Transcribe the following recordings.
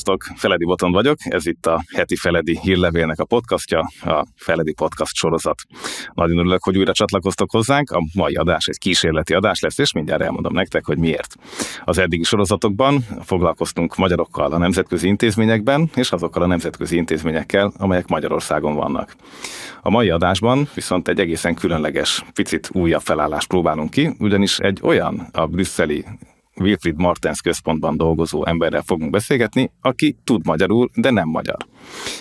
Sziasztok, Feledy vagyok, ez itt a heti Feledy hírlevélnek a podcastja, a Feledy Podcast sorozat. Nagyon örülök, hogy újra csatlakoztok hozzánk, a mai adás egy kísérleti adás lesz, és mindjárt elmondom nektek, hogy miért. Az eddigi sorozatokban foglalkoztunk magyarokkal a nemzetközi intézményekben, és azokkal a nemzetközi intézményekkel, amelyek Magyarországon vannak. A mai adásban viszont egy egészen különleges, picit újabb felállást próbálunk ki, ugyanis egy olyan a brüsszeli Wilfried Martens Központban dolgozó emberrel fogunk beszélgetni, aki tud magyarul, de nem magyar.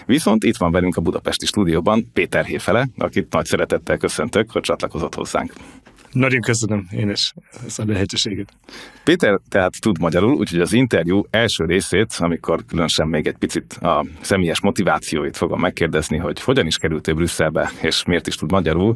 Viszont itt van velünk a budapesti stúdióban Peter Hefele, akit nagy szeretettel köszöntök, hogy csatlakozott hozzánk. Nagyon köszönöm én is ezt a lehetőséget. Péter tehát tud magyarul, úgyhogy az interjú első részét, amikor különösen még egy picit a személyes motivációit fogom megkérdezni, hogy hogyan is került ő Brüsszelbe, és miért is tud magyarul,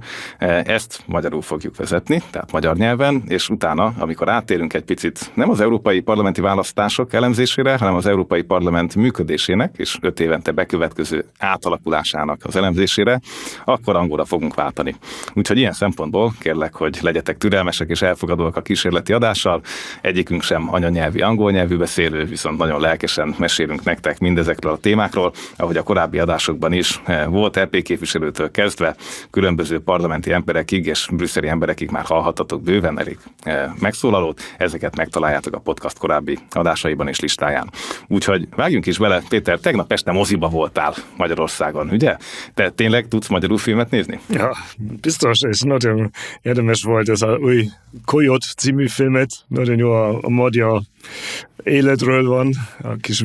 ezt magyarul fogjuk vezetni, tehát magyar nyelven, és utána, amikor áttérünk egy picit nem az európai parlamenti választások elemzésére, hanem az Európai Parlament működésének és 5 évente bekövetkező átalakulásának az elemzésére, akkor angolra fogunk váltani. Úgyhogy ilyen szempontból kérlek, hogy legyetek türelmesek és elfogadóak a kísérleti adással. Egyikünk sem anyanyelvi, angol nyelvű beszélő, viszont nagyon lelkesen mesélünk nektek mindezekről a témákról, ahogy a korábbi adásokban is volt EP képviselőtől kezdve, különböző parlamenti emberekig és brüsszeli emberekig már hallhattatok bőven elég megszólalót, ezeket megtaláljátok a podcast korábbi adásaiban és listáján. Úgyhogy vágjunk is bele. Péter, tegnap este moziba voltál Magyarországon, ugye? Te tényleg tudsz magyarul filmet nézni? Ja, biztos, és nagyon érdemes volt ez a új Coyote című filmet, nagyon jó a magyar életről van, a kis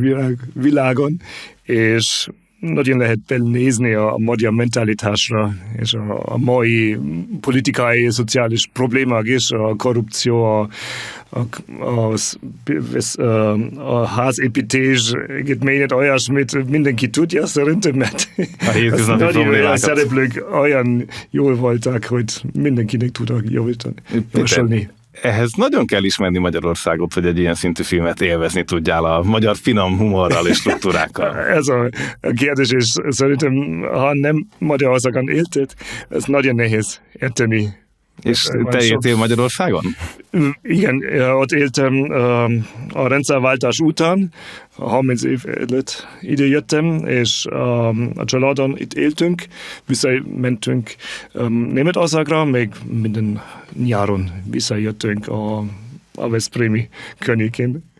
világon, és nagyon lehet belnézni a magyar mentalitásra, és a mai politikai, szociális problémák is, a korrupció, a házépítés, még olyasmit mindenki tudja szerintem, mert a nagyon olyan szereplők olyan jól voltak, hogy mindenkinek tudok javasolni. Ehhez nagyon kell ismerni Magyarországot, hogy egy ilyen szintű filmet élvezni tudjál a magyar finom humorral és struktúrákkal. Ez a kérdés, és szerintem, ha nem Magyarországon élted, ez nagyon nehéz érteni. És te éltél Magyarországon? Igen, ott éltem a rendszerváltás után, 30 év előtt ide jöttem, és a családon itt éltünk, visszamentünk Németországra, még minden nyáron visszajöttünk a veszprémi környékén.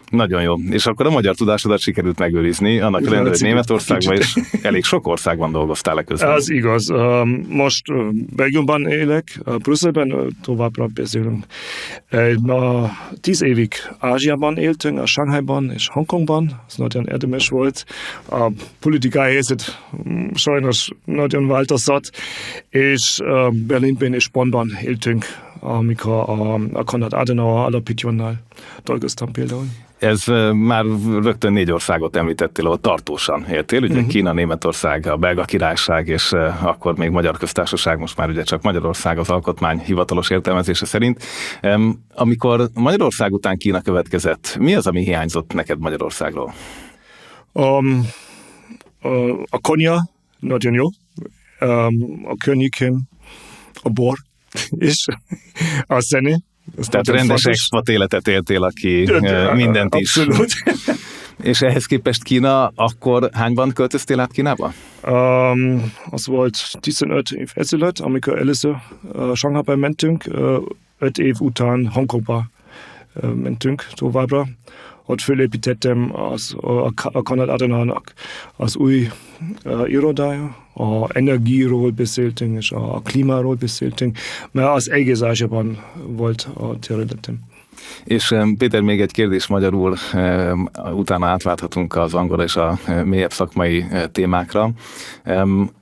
Nagyon jó. És akkor a magyar tudásodat sikerült megőrizni, annak ellenére, hogy Németországban és elég sok országban dolgoztál közben. Az igaz. Most Belgiumban élek, Brüsszelben továbbra beszélünk. 10 évig Ázsiában éltünk, a Shanghaiban és Hongkongban. Ez nagyon érdemes volt. A politikai helyzet sajnos nagyon változott, és Berlinben és Bonnban éltünk, amikor a Konrad Adenauer alapítványnál dolgoztam például. Ez már rögtön 4 országot említettél, ahol tartósan éltél, ugye Kína, Németország, a Belga Királyság, és akkor még Magyar Köztársaság, most már ugye csak Magyarország az alkotmány hivatalos értelmezése szerint. Amikor Magyarország után Kína következett, mi az, ami hiányzott neked Magyarországról? A konja nagyon jó, a környékén a bor, és a zene. Tehát rendes expat életet éltél, aki mindent is. Abszolút. És ehhez képest Kína, akkor hányban költöztél át Kínába? Az volt 15 év ezelőtt, amikor először Shanghaiba mentünk, 5 év után Hongkongba mentünk továbbra. Ott fölépítettem a Konrad Adenauernak az új irodája, a energiáról beszéltünk, és a klímáról beszéltünk, mert az egész Ázsiában volt a területem. És Péter, még egy kérdés magyarul, utána átválthatunk az angolra és a mélyebb szakmai témákra.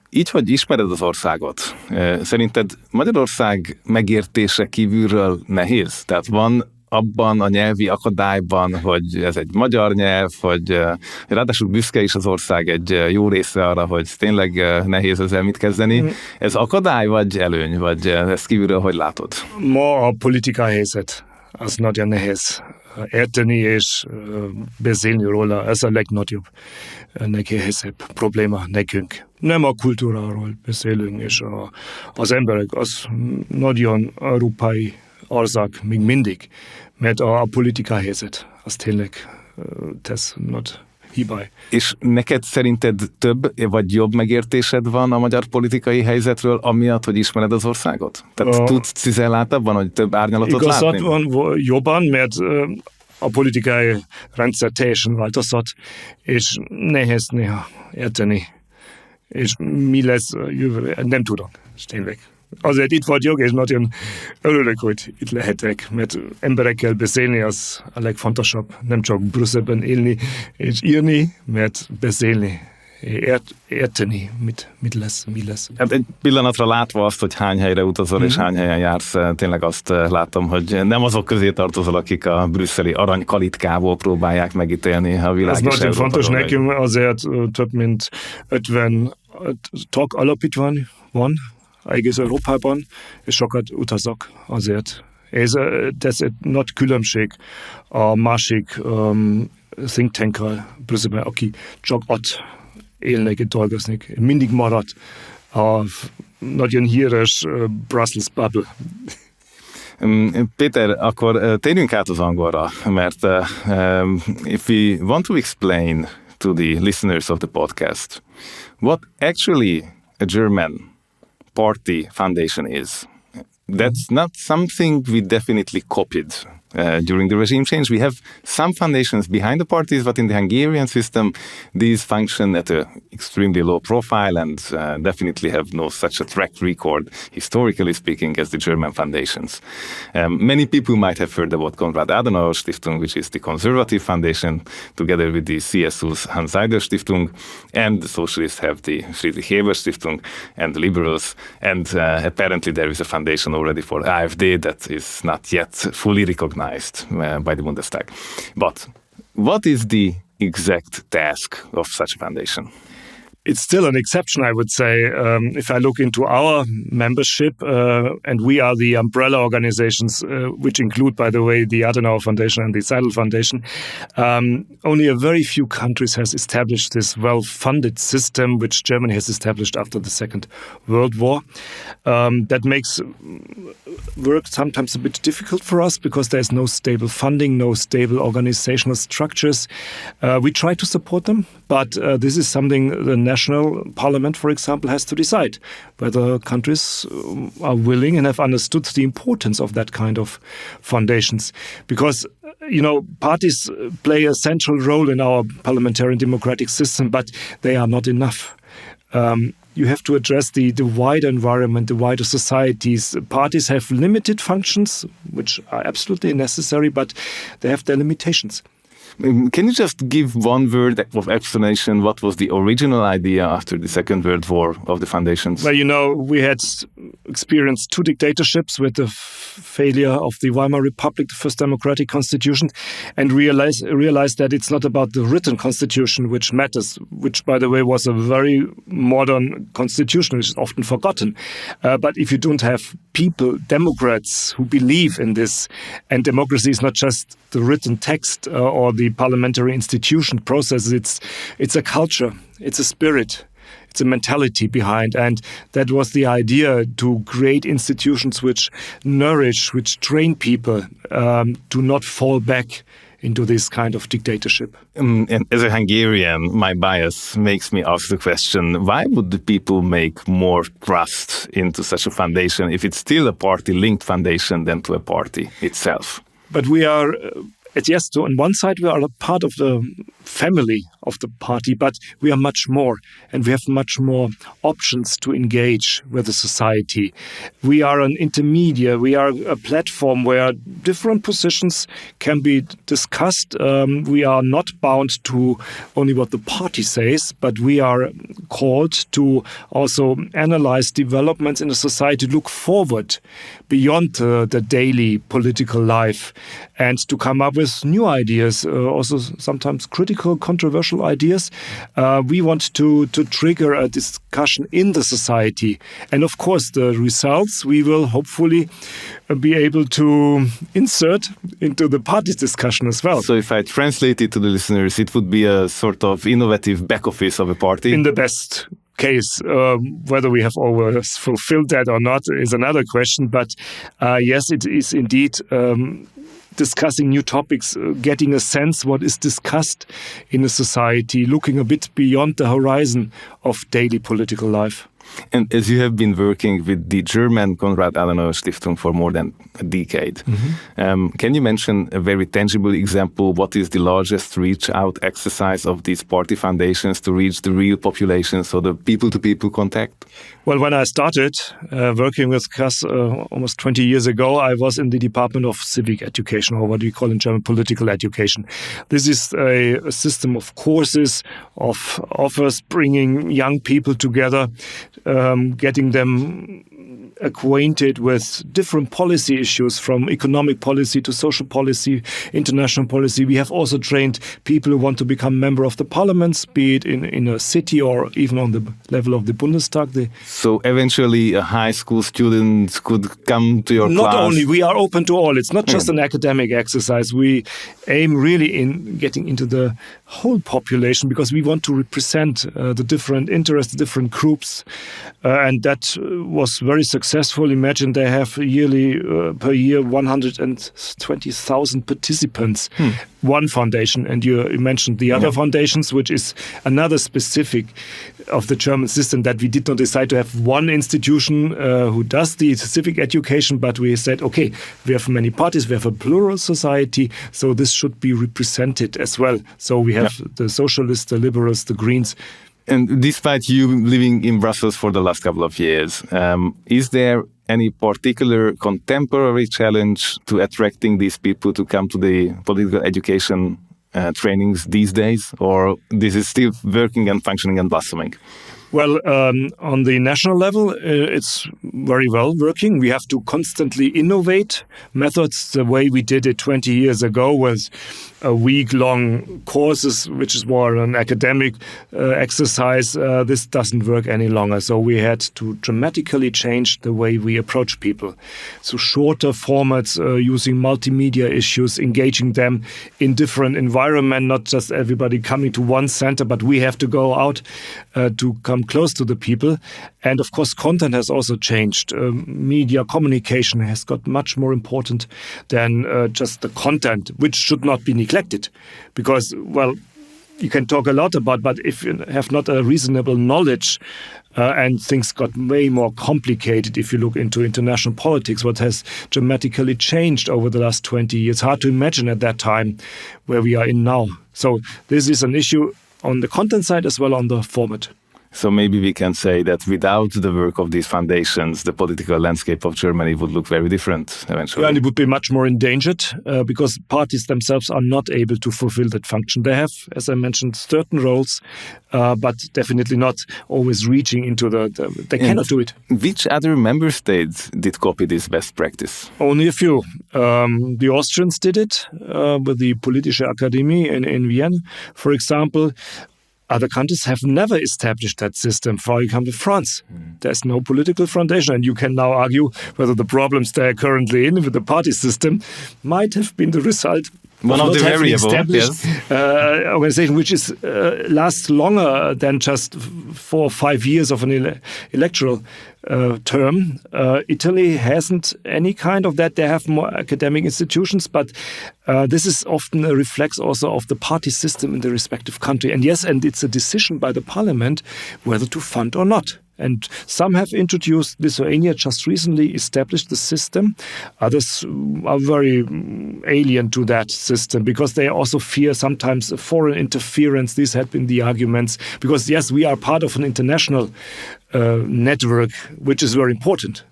Így, hogy ismered az országot, szerinted Magyarország megértése kívülről nehéz? Tehát van abban a nyelvi akadályban, hogy ez egy magyar nyelv, hogy ráadásul büszke is az ország egy jó része arra, hogy tényleg nehéz ezzel mit kezdeni. Ez akadály vagy előny, vagy ezt kívülről hogy látod? Ma a politikai helyzet, az nagyon nehéz érteni és beszélni róla. Ez a legnagyobb, legnehezebb probléma nekünk. Nem a kultúráról beszélünk, és az emberek, az nagyon európai ország még mindig, mert a politikai helyzet az tényleg tesz not hibáj. És neked szerinted több vagy jobb megértésed van a magyar politikai helyzetről, amiatt, hogy ismered az országot? Tehát tudsz cizelláltabban, hogy több árnyalatot látni? Igazad van jobban, mert a politikai rendszer teljesen változott, és nehéz néha érteni. És mi lesz jövőre, nem tudom, tényleg. Azért itt vagyok, és nagyon örülök, hogy itt lehetek, mert emberekkel beszélni az a legfontosabb. Nem csak Brüsszelben élni és írni, mert beszélni, érteni, mi lesz. Hát egy pillanatra látva azt, hogy hány helyre utazol és hány helyen jársz, tényleg azt látom, hogy nem azok közé tartozol, akik a brüsszeli aranykalitkából próbálják megítélni a világ. Ez nagyon fontos nekem, azért több mint 50 tagálapítvány van egész Európában, és sokat utazok azért. Ez egy nagy különbség a másik think tankkal Brüsszelben, aki csak ott élnek és dolgoznak. Mindig marad a nagyon híres Brussels bubble. Péter, akkor térjünk át az angolra, mert if we want to explain to the listeners of the podcast what actually a German party foundation is, that's not something we definitely copied during the regime change. We have some foundations behind the parties, but in the Hungarian system, these function at an extremely low profile and definitely have no such a track record, historically speaking, as the German foundations. Many people might have heard about Konrad Adenauer Stiftung, which is the conservative foundation, together with the CSU's Hans Seider Stiftung, and the socialists have the Friedrich Hebel Stiftung, and the liberals, and apparently there is a foundation already for AfD that is not yet fully recognized by the Bundestag. But what is the exact task of such a foundation? It's still an exception, I would say. If I look into our membership, and we are the umbrella organizations, which include, by the way, the Adenauer Foundation and the Seidel Foundation, only a very few countries has established this well-funded system, which Germany has established after the Second World War. That makes work sometimes a bit difficult for us because there's no stable funding, no stable organizational structures. We try to support them, but this is something the national parliament, for example, has to decide whether countries are willing and have understood the importance of that kind of foundations. Because, parties play a central role in our parliamentary democratic system, but they are not enough. You have to address the wider environment, the wider societies. Parties have limited functions, which are absolutely necessary, but they have their limitations. Can you just give one word of explanation? What was the original idea after the Second World War of the foundations? Well, we had experienced two dictatorships with the failure of the Weimar Republic, the first democratic constitution, and realized that it's not about the written constitution which matters, which, by the way, was a very modern constitution, which is often forgotten. But if you don't have people, Democrats, who believe in this, and democracy is not just the written text or the parliamentary institution process, it's a culture, it's a spirit, it's a mentality behind, and that was the idea, to create institutions which nourish, which train people to not fall back into this kind of dictatorship. And as a Hungarian, my bias makes me ask the question, why would the people make more trust into such a foundation if it's still a party-linked foundation than to a party itself? But we are, so on one side we are a part of the family of the party, but we are much more, and we have much more options to engage with the society. We are an intermediate, we are a platform where different positions can be discussed. We are not bound to only what the party says, but we are called to also analyze developments in the society, look forward beyond the daily political life, and to come up with new ideas, also sometimes critical, controversial ideas. We want to trigger a discussion in the society. And of course, the results we will hopefully be able to insert into the party's discussion as well. So if I translate it to the listeners, it would be a sort of innovative back office of a party? In the best case, whether we have always fulfilled that or not is another question. But yes, it is indeed discussing new topics, getting a sense what is discussed in a society, looking a bit beyond the horizon of daily political life. And as you have been working with the German Konrad Adenauer Stiftung for more than a decade, can you mention a very tangible example? What is the largest reach-out exercise of these party foundations to reach the real population, so the people-to-people contact? Well, when I started working with CAS almost 20 years ago, I was in the Department of Civic Education, or what we call in German political education. This is a system of courses, of offers, bringing young people together, getting them acquainted with different policy issues, from economic policy to social policy, international policy. We have also trained people who want to become member of the parliaments, be it in a city or even on the level of the Bundestag. So eventually a high school student could come to your class? Not only, we are open to all. It's not just an academic exercise. We aim really in getting into the whole population, because we want to represent the different interests, the different groups. And that was very successful. Imagine they have yearly, per year, 120,000 participants. One foundation, and you mentioned the other foundations, which is another specific of the German system, that we did not decide to have one institution who does the civic education, but we said, okay, we have many parties, we have a plural society, so this should be represented as well. So we have the socialists, the liberals, the Greens. And despite you living in Brussels for the last couple of years, is there any particular contemporary challenge to attracting these people to come to the political education trainings these days, or this is still working and functioning and blossoming? Well, on the national level, it's very well working. We have to constantly innovate methods the way we did it 20 years ago with a week-long courses, which is more an academic exercise. This doesn't work any longer. So we had to dramatically change the way we approach people. So shorter formats, using multimedia issues, engaging them in different environment, not just everybody coming to one center, but we have to go out to come close to the people. And of course, content has also changed. Media communication has got much more important than just the content, which should not be neglected. Because, well, you can talk a lot about, but if you have not a reasonable knowledge, and things got way more complicated if you look into international politics, what has dramatically changed over the last 20 years. Hard to imagine at that time where we are in now. So this is an issue on the content side as well on the format. So maybe we can say that without the work of these foundations, the political landscape of Germany would look very different eventually. Yeah, and it would be much more endangered because parties themselves are not able to fulfill that function. They have, as I mentioned, certain roles, but definitely not always reaching into they cannot do it. Which other member states did copy this best practice? Only a few. The Austrians did it with the Politische Akademie in Vienna, for example. Other countries have never established that system. For example, France. There's no political foundation. And you can now argue whether the problems they are currently in with the party system might have been the result one of the variables, organization which is lasts longer than just 4 or 5 years of an electoral term. Italy hasn't any kind of that. They have more academic institutions, but this is often a reflex also of the party system in the respective country. And yes, and it's a decision by the parliament whether to fund or not. And some have introduced, Lithuania just recently established the system. Others are very alien to that system because they also fear sometimes foreign interference. These had been the arguments. Because yes, we are part of an international network, which is very important.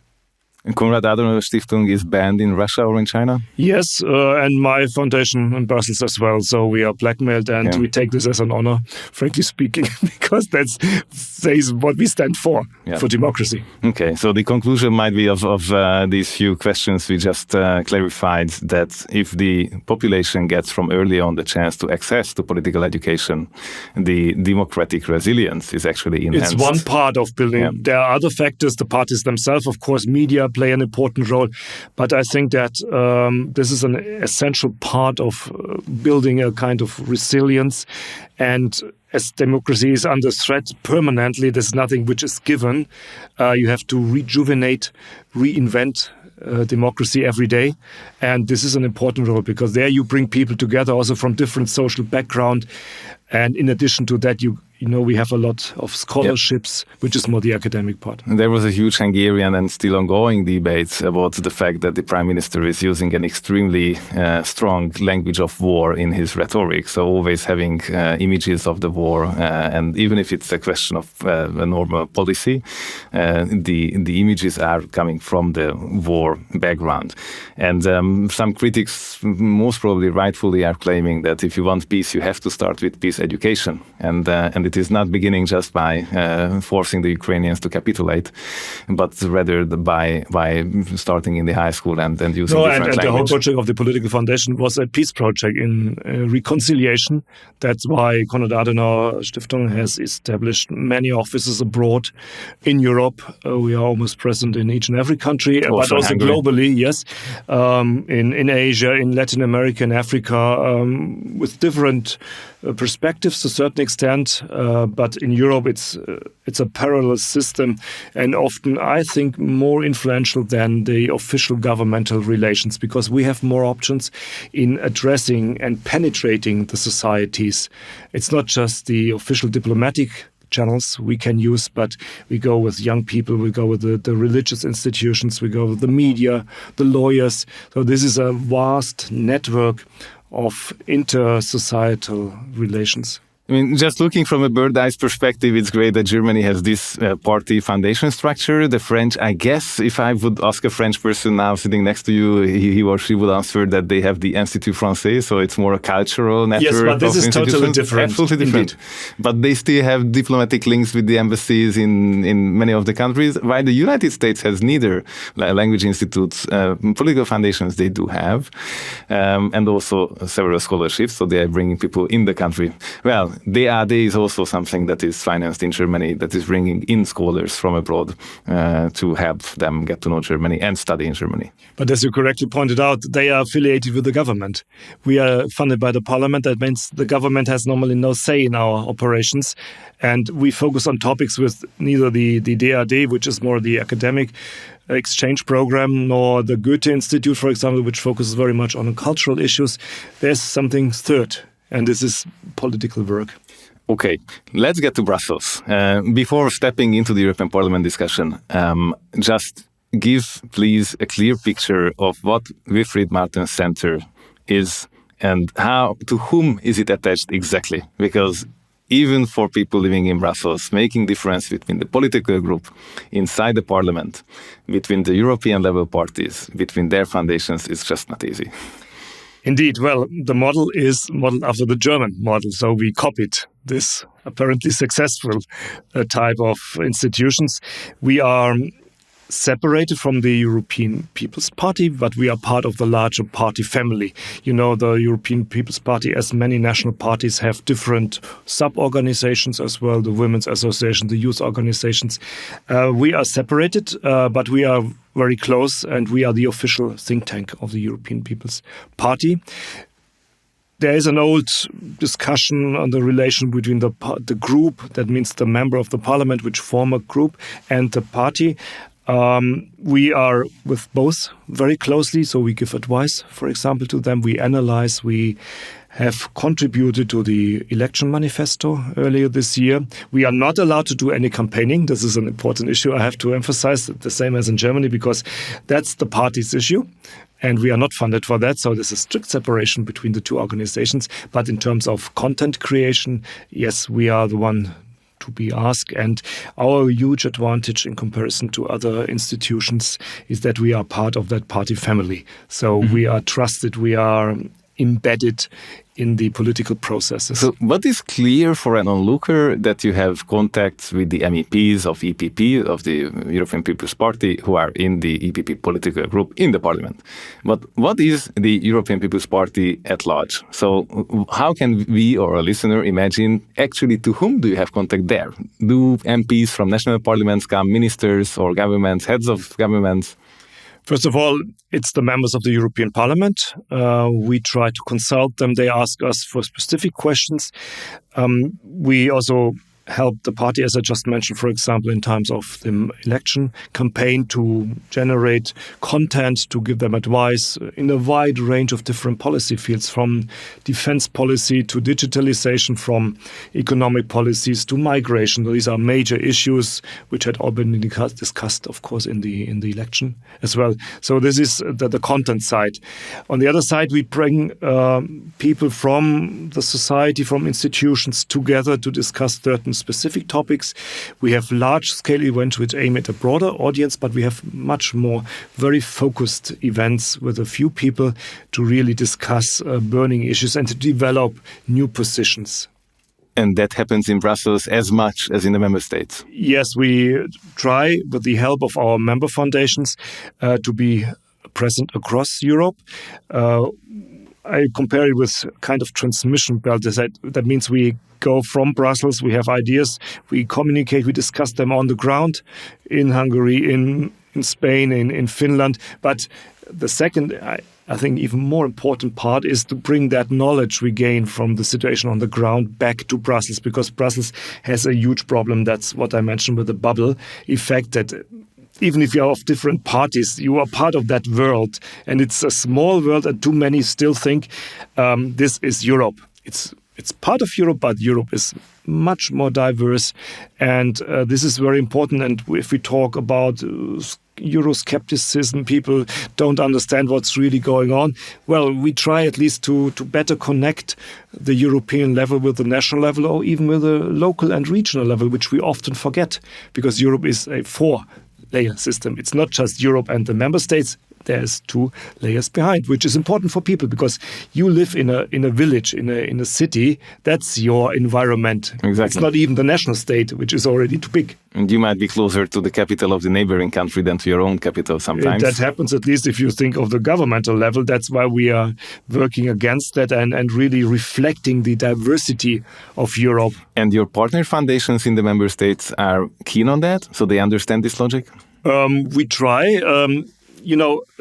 And Konrad Adenauer Stiftung is banned in Russia or in China? Yes, and my foundation in Brussels as well. So we are blackmailed, and we take this as an honor, frankly speaking, because that says what we stand for democracy. Okay, so the conclusion might be of these few questions we just clarified, that if the population gets from early on the chance to access to political education, the democratic resilience is actually enhanced. It's one part of building. Yeah. There are other factors, the parties themselves, of course, media play an important role. But I think that this is an essential part of building a kind of resilience. And as democracy is under threat permanently, there's nothing which is given. You have to rejuvenate, reinvent democracy every day. And this is an important role because there you bring people together also from different social background. And in addition to that, we have a lot of scholarships, which is more the academic part. There was a huge Hungarian and still ongoing debate about the fact that the prime minister is using an extremely strong language of war in his rhetoric. So always having images of the war, and even if it's a question of a normal policy, the images are coming from the war background. And some critics, most probably rightfully, are claiming that if you want peace, you have to start with peace education, and it is not beginning just by forcing the Ukrainians to capitulate, but rather by starting in the high school and using different language. And the whole project of the political foundation was a peace project in reconciliation. That's why Konrad Adenauer Stiftung has established many offices abroad in Europe. We are almost present in each and every country, but also Hungary. Globally, yes, in Asia, in Latin America, in Africa, with different perspectives to a certain extent, but in Europe it's a parallel system, and often I think more influential than the official governmental relations, because we have more options in addressing and penetrating the societies. It's not just the official diplomatic channels we can use, but we go with young people, we go with the religious institutions, we go with the media, the lawyers. So this is a vast network of inter-societal relations. I mean, just looking from a bird's-eye perspective, it's great that Germany has this party foundation structure. The French, I guess, if I would ask a French person now sitting next to you, he or she would answer that they have the Institut Français, so it's more a cultural network. Yes, but this is totally different. Absolutely different. Indeed. But they still have diplomatic links with the embassies in many of the countries, while the United States has neither language institutes. Political foundations they do have, and also several scholarships, so they are bringing people in the country. Well, DAD is also something that is financed in Germany, that is bringing in scholars from abroad to help them get to know Germany and study in Germany. But as you correctly pointed out, they are affiliated with the government. We are funded by the parliament. That means the government has normally no say in our operations. And we focus on topics with neither the DAD, which is more the academic exchange program, nor the Goethe Institute, for example, which focuses very much on cultural issues. There's something third. And this is political work. Okay, let's get to Brussels. Before stepping into the European Parliament discussion, just give, please, a clear picture of what Wilfried Martens Center is and to whom is it attached exactly? Because even for people living in Brussels, making difference between the political group inside the parliament, between the European level parties, between their foundations, is just not easy. Indeed. Well, the model is modeled after the German model. So we copied this apparently successful type of institutions. We are separated from the European People's Party, but we are part of the larger party family. You know, the European People's Party, as many national parties, have different sub-organizations as well, the Women's Association, the youth organizations. We are separated, but we are very close, and we are the official think tank of the European People's Party. There is an old discussion on the relation between the group, that means the member of the parliament, which form a group, and the party. We are with both very closely, so we give advice, for example, to them. We analyze, we have contributed to the election manifesto earlier this year. We are not allowed to do any campaigning. This is an important issue. I have to emphasize, the same as in Germany, because that's the party's issue. And we are not funded for that. So there's a strict separation between the two organizations. But in terms of content creation, yes, we are the one to be asked. And our huge advantage in comparison to other institutions is that we are part of that party family. So we are trusted, we are embedded in the political processes. So what is clear for an onlooker that you have contacts with the MEPs of EPP, of the European People's Party, who are in the EPP political group in the parliament. But what is the European People's Party at large? So how can we or a listener imagine actually to whom do you have contact there? Do MPs from national parliaments come, ministers or governments, heads of governments? First of all, it's the members of the European Parliament. We try to consult them. They ask us for specific questions. We also help the party, as I just mentioned, for example, in times of the election campaign, to generate content, to give them advice in a wide range of different policy fields, from defense policy to digitalization, from economic policies to migration. These are major issues which had all been discussed, of course, in the election as well. So this is the content side. On the other side, we bring people from the society, from institutions together to discuss certain specific topics. We have large-scale events which aim at a broader audience, but we have much more very focused events with a few people to really discuss burning issues and to develop new positions. And that happens in Brussels as much as in the member states? Yes, we try, with the help of our member foundations, to be present across Europe. I compare it with kind of transmission belt. That means we go from Brussels, we have ideas, we communicate, we discuss them on the ground in Hungary, in Spain, in Finland. But the second, I think even more important part is to bring that knowledge we gain from the situation on the ground back to Brussels, because Brussels has a huge problem. That's what I mentioned with the bubble effect, that even if you are of different parties, you are part of that world. And it's a small world, and too many still think this is Europe. It's part of Europe, but Europe is much more diverse. And this is very important. And if we talk about Euroscepticism, people don't understand what's really going on. Well, we try at least to better connect the European level with the national level, or even with the local and regional level, which we often forget, because Europe is a four-layer system. It's not just Europe and the member states. There's two layers behind, which is important for people, because you live in a village, in a city. That's your environment. Exactly. It's not even the national state, which is already too big. And you might be closer to the capital of the neighboring country than to your own capital sometimes. That happens, at least if you think of the governmental level. That's why we are working against that and really reflecting the diversity of Europe. And your partner foundations in the member states are keen on that? So they understand this logic? We try.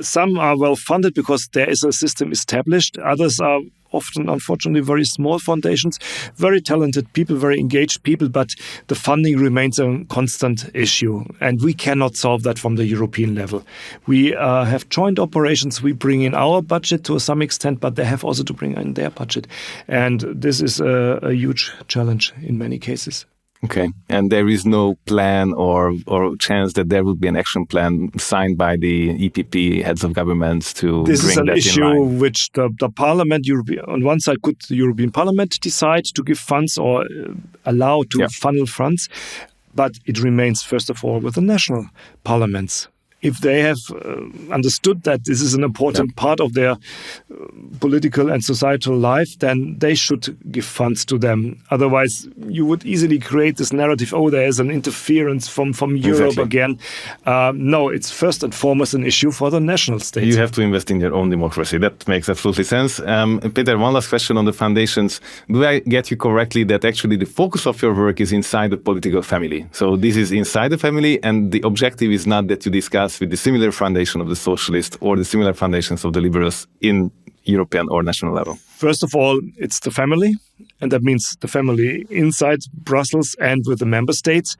Some are well funded because there is a system established. Others are often, unfortunately, very small foundations, very talented people, very engaged people, but the funding remains a constant issue. And we cannot solve that from the European level. We have joint operations. We bring in our budget to some extent, but they have also to bring in their budget. And this is a huge challenge in many cases. Okay. And there is no plan or chance that there would be an action plan signed by the EPP heads of governments to this bring is an that issue in line? Which the Parliament, on one side, could the European Parliament decide to give funds or allow to funnel funds, but it remains, first of all, with the national parliaments. If they have understood that this is an important part of their political and societal life, then they should give funds to them. Otherwise, you would easily create this narrative, there is an interference from Europe again. No, it's first and foremost an issue for the national states. You have to invest in your own democracy. That makes absolutely sense. Peter, one last question on the foundations. Do I get you correctly that actually the focus of your work is inside the political family? So this is inside the family, and the objective is not that you discuss with the similar foundation of the socialists or the similar foundations of the liberals in European or national level? First of all, it's the family, and that means the family inside Brussels and with the member states.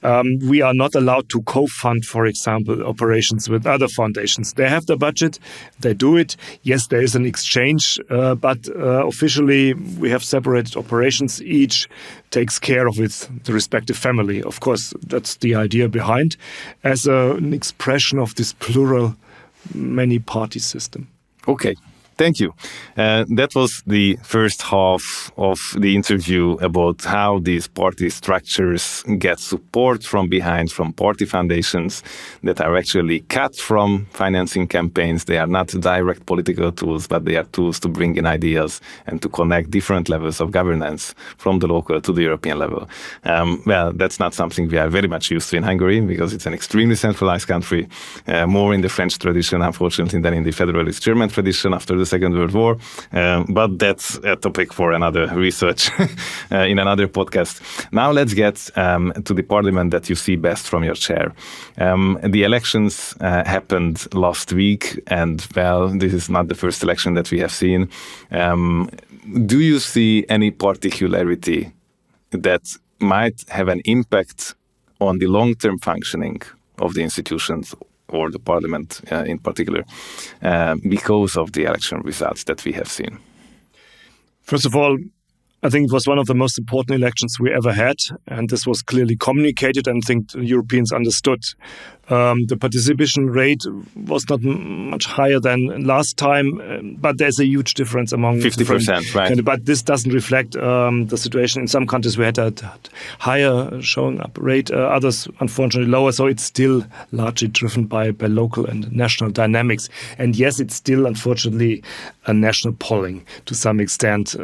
We are not allowed to co-fund, for example, operations with other foundations. They have the budget, they do it. Yes, there is an exchange, but officially we have separated operations. Each takes care of the respective family. Of course, that's the idea behind, as an expression of this plural many-party system. Okay. Thank you. That was the first half of the interview about how these party structures get support from behind, from party foundations that are actually cut from financing campaigns. They are not direct political tools, but they are tools to bring in ideas and to connect different levels of governance from the local to the European level. Well, that's not something we are very much used to in Hungary, because it's an extremely centralized country, more in the French tradition, unfortunately, than in the federalist German tradition after the Second World War, but that's a topic for another research in another podcast. Now let's get to the parliament that you see best from your chair. The elections happened last week, and well, this is not the first election that we have seen. Do you see any particularity that might have an impact on the long-term functioning of the institutions or the parliament in particular because of the election results that we have seen? First of all, I think it was one of the most important elections we ever had, and this was clearly communicated, and I think Europeans understood. The participation rate was not much higher than last time, but there's a huge difference among 50%, right? But this doesn't reflect the situation. In some countries we had a higher showing up rate, others unfortunately lower, so it's still largely driven by local and national dynamics. And yes, it's still unfortunately a national polling to some extent.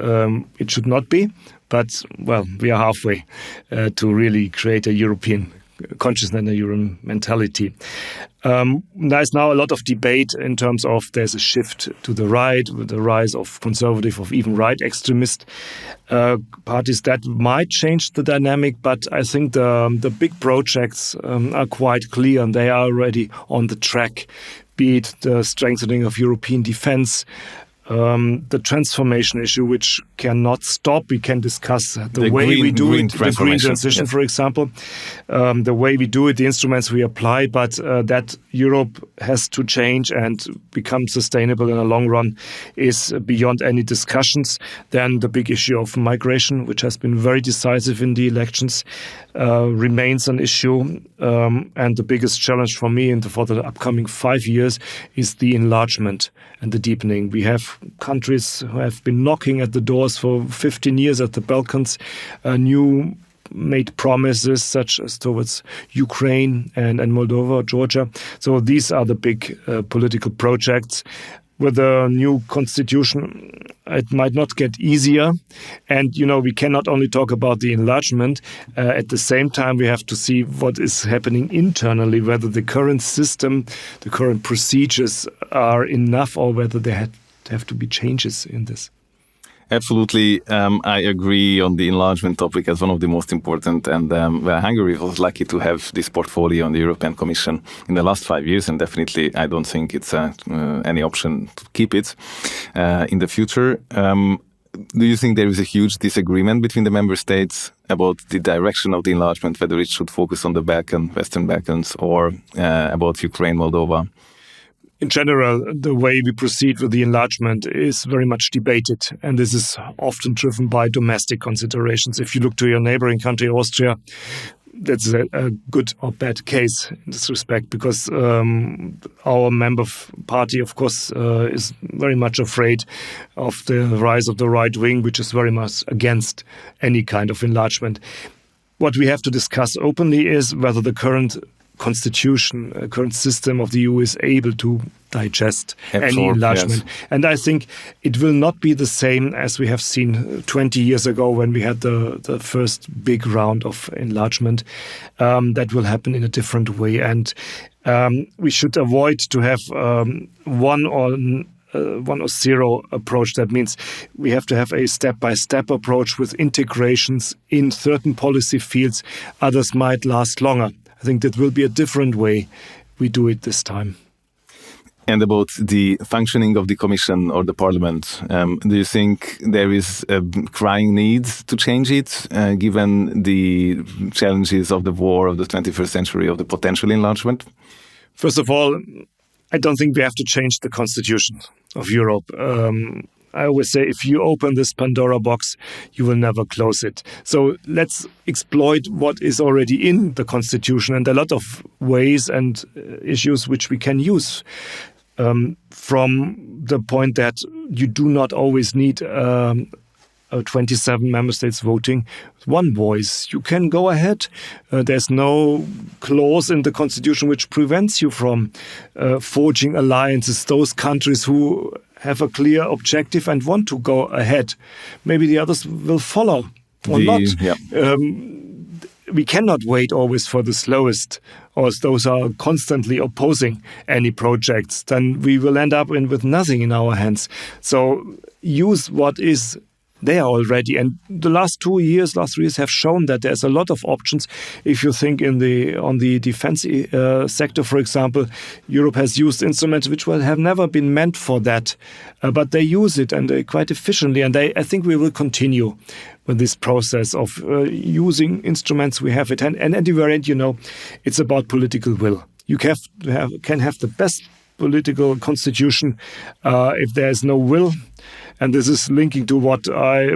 It should not be, but well, we are halfway to really create a European consciousness and a European mentality. There's now a lot of debate in terms of there's a shift to the right with the rise of conservative, of even right extremist parties that might change the dynamic, but I think the big projects are quite clear and they are already on the track, be it the strengthening of European defense, the transformation issue, which cannot stop. We can discuss the way we do it, the green transition, for example, the way we do it, the instruments we apply, but that Europe has to change and become sustainable in the long run is beyond any discussions. Then the big issue of migration, which has been very decisive in the elections, remains an issue. And the biggest challenge for me for the upcoming 5 years is the enlargement and the deepening. We have countries who have been knocking at the doors for 15 years at the Balkans, new made promises such as towards Ukraine and Moldova, Georgia. So these are the big political projects. With the new constitution, it might not get easier. And, we cannot only talk about the enlargement. At the same time, we have to see what is happening internally, whether the current system, the current procedures are enough or whether there have to be changes in this. Absolutely. I agree on the enlargement topic as one of the most important. And Hungary was lucky to have this portfolio on the European Commission in the last 5 years. And definitely, I don't think it's any option to keep it in the future. Do you think there is a huge disagreement between the member states about the direction of the enlargement, whether it should focus on the Western Balkans or about Ukraine, Moldova? In general, the way we proceed with the enlargement is very much debated, and this is often driven by domestic considerations. If you look to your neighboring country, Austria, that's a good or bad case in this respect, because our member party, of course, is very much afraid of the rise of the right wing, which is very much against any kind of enlargement. What we have to discuss openly is whether the current constitution, current system of the EU is able to digest any enlargement. Yes. And I think it will not be the same as we have seen 20 years ago when we had the first big round of enlargement. That will happen in a different way. And we should avoid to have one or zero approach. That means we have to have a step-by-step approach with integrations in certain policy fields. Others might last longer. I think that will be a different way we do it this time. And about the functioning of the Commission or the Parliament, do you think there is a crying need to change it, given the challenges of the war of the 21st century, of the potential enlargement? First of all, I don't think we have to change the constitution of Europe. I always say if you open this Pandora box, you will never close it. So let's exploit what is already in the constitution and a lot of ways and issues which we can use. From the point that you do not always need 27 member states voting one voice. You can go ahead. There's no clause in the constitution which prevents you from forging alliances. Those countries who have a clear objective and want to go ahead, maybe the others will follow or not. Yeah. We cannot wait always for the slowest, or those are constantly opposing any projects. Then we will end up with nothing in our hands. So use what is there already. And the last 3 years have shown that there's a lot of options. If you think on the defense sector, for example, Europe has used instruments which have never been meant for that, but they use it and quite efficiently. And I think we will continue with this process of using instruments we have at hand. And at the very end, it's about political will. You can have the best political constitution if there is no will. And this is linking to what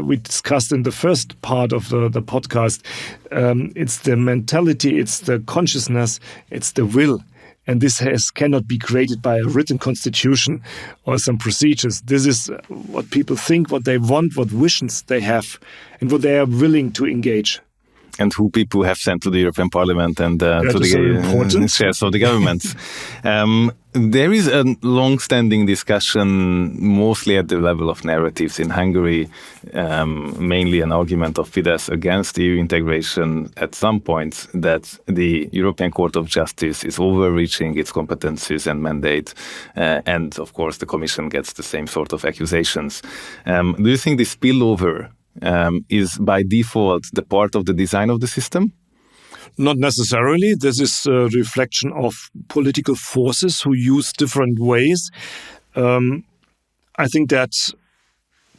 we discussed in the first part of the podcast. It's the mentality, it's the consciousness, it's the will. And this cannot be created by a written constitution or some procedures. This is what people think, what they want, what visions they have, and what they are willing to engage. And who people have sent to the European Parliament and to the shares of the governments. There is a long-standing discussion, mostly at the level of narratives in Hungary, mainly an argument of Fidesz against EU integration at some points, that the European Court of Justice is overreaching its competencies and mandate, and of course the Commission gets the same sort of accusations. Do you think the spillover is by default the part of the design of the system? Not necessarily. This is a reflection of political forces who use different ways. I think that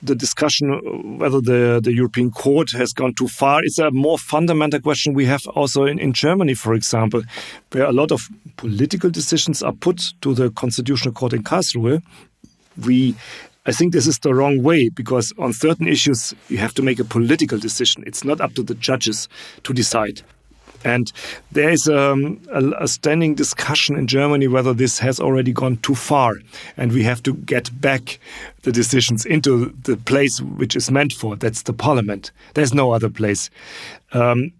the discussion whether the European Court has gone too far is a more fundamental question we have also in Germany, for example, where a lot of political decisions are put to the Constitutional Court in Karlsruhe. I think this is the wrong way, because on certain issues you have to make a political decision. It's not up to the judges to decide. And there is a standing discussion in Germany whether this has already gone too far, and we have to get back the decisions into the place which is meant for. That's the parliament. There's no other place.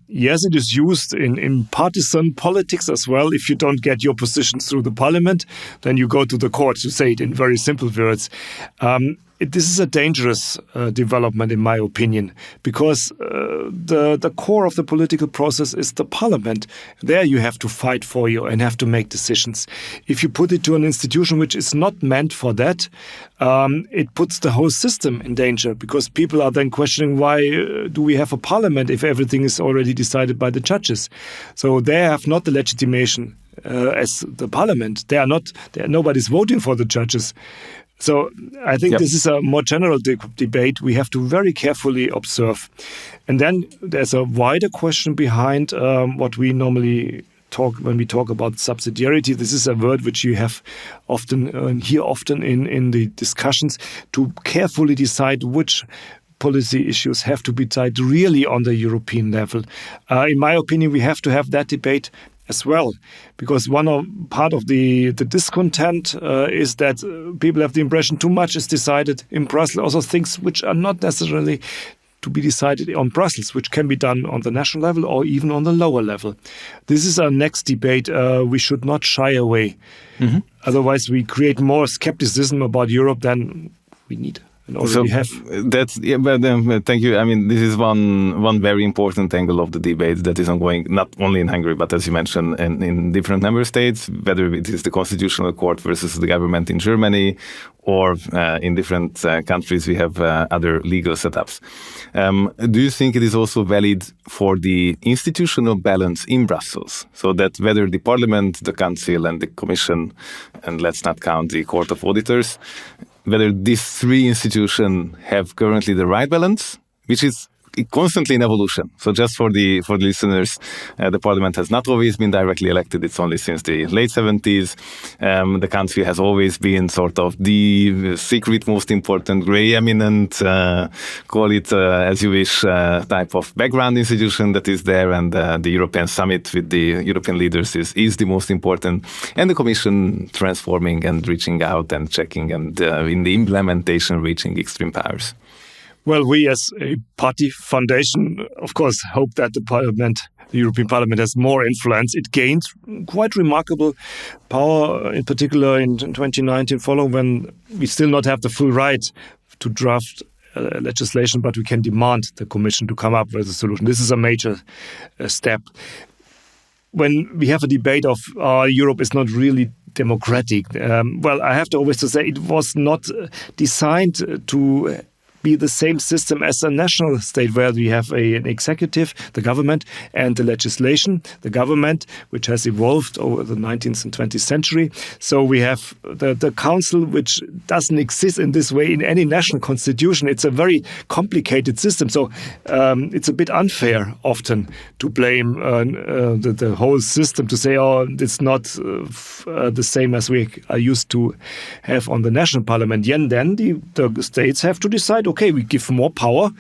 Yes, it is used in partisan politics as well. If you don't get your positions through the parliament, then you go to the court, to say it in very simple words. This is a dangerous development, in my opinion, because the core of the political process is the parliament. There you have to fight for you and have to make decisions. If you put it to an institution which is not meant for that, it puts the whole system in danger, because people are then questioning, why do we have a parliament if everything is already decided by the judges? So they have not the legitimation as the parliament. Nobody's voting for the judges. So I think this is a more general debate we have to very carefully observe. And then there's a wider question behind what we normally talk when we talk about subsidiarity. This is a word which you have hear often in the discussions, to carefully decide which policy issues have to be decided really on the European level. In my opinion, we have to have that debate as well, because part of the discontent is that people have the impression too much is decided in Brussels. Also things which are not necessarily to be decided on Brussels, which can be done on the national level or even on the lower level. This is our next debate. We should not shy away. Mm-hmm. Otherwise, we create more skepticism about Europe than we need. So thank you. I mean, this is one very important angle of the debate that is ongoing, not only in Hungary, but as you mentioned, in different member states, whether it is the Constitutional Court versus the government in Germany, or in different countries we have other legal setups. Do you think it is also valid for the institutional balance in Brussels, so that whether the Parliament, the Council and the Commission, and let's not count the Court of Auditors, whether these three institutions have currently the right balance, which is constantly in evolution. So just for the listeners, the Parliament has not always been directly elected. It's only since the late 70s. The country has always been sort of the secret, most important, grey eminent, call it as you wish, type of background institution that is there. And the European Summit with the European leaders is the most important. And the Commission transforming and reaching out and checking, and in the implementation reaching extreme powers. Well, we as a party foundation, of course, hope that the European Parliament has more influence. It gained quite remarkable power, in particular in 2019, following when we still not have the full right to draft legislation, but we can demand the Commission to come up with a solution. This is a major step. When we have a debate of Europe is not really democratic, well, I have to always say it was not designed to be the same system as a national state where we have an executive, the government, and the legislation, the government, which has evolved over the 19th and 20th century. So we have the council, which doesn't exist in this way in any national constitution. It's a very complicated system. So it's a bit unfair often to blame the whole system, to say, oh, it's not the same as we are used to have on the national parliament. And then the states have to decide, okay, we give more power,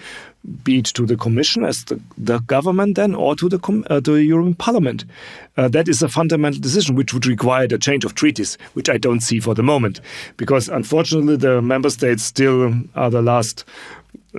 be it to the Commission as the government then, or to the European Parliament. That is a fundamental decision which would require the change of treaties, which I don't see for the moment, because unfortunately the member states still are the last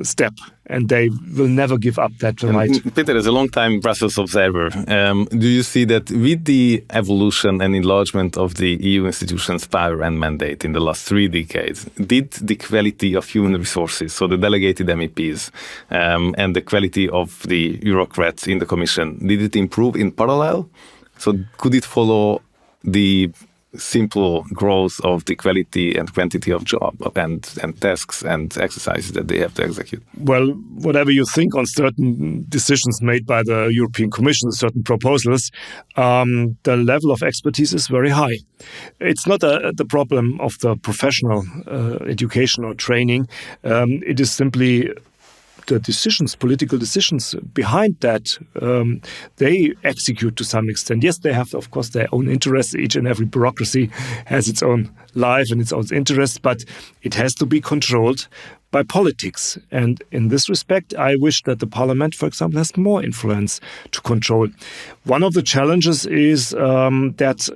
step, and they will never give up that right. Peter, as a long-time Brussels observer, do you see that with the evolution and enlargement of the EU institutions' power and mandate in the last 3 decades, did the quality of human resources, so the delegated MEPs, and the quality of the bureaucrats in the Commission, did it improve in parallel? So could it follow the simple growth of the quality and quantity of job and tasks and exercises that they have to execute? Well, whatever you think on certain decisions made by the European Commission, certain proposals, the level of expertise is very high. It's not the problem of the professional education or training. It is simply the decisions, political decisions behind that, they execute to some extent. Yes, they have, of course, their own interests. Each and every bureaucracy has its own life and its own interests, but it has to be controlled by politics. And in this respect, I wish that the parliament, for example, has more influence to control. One of the challenges is that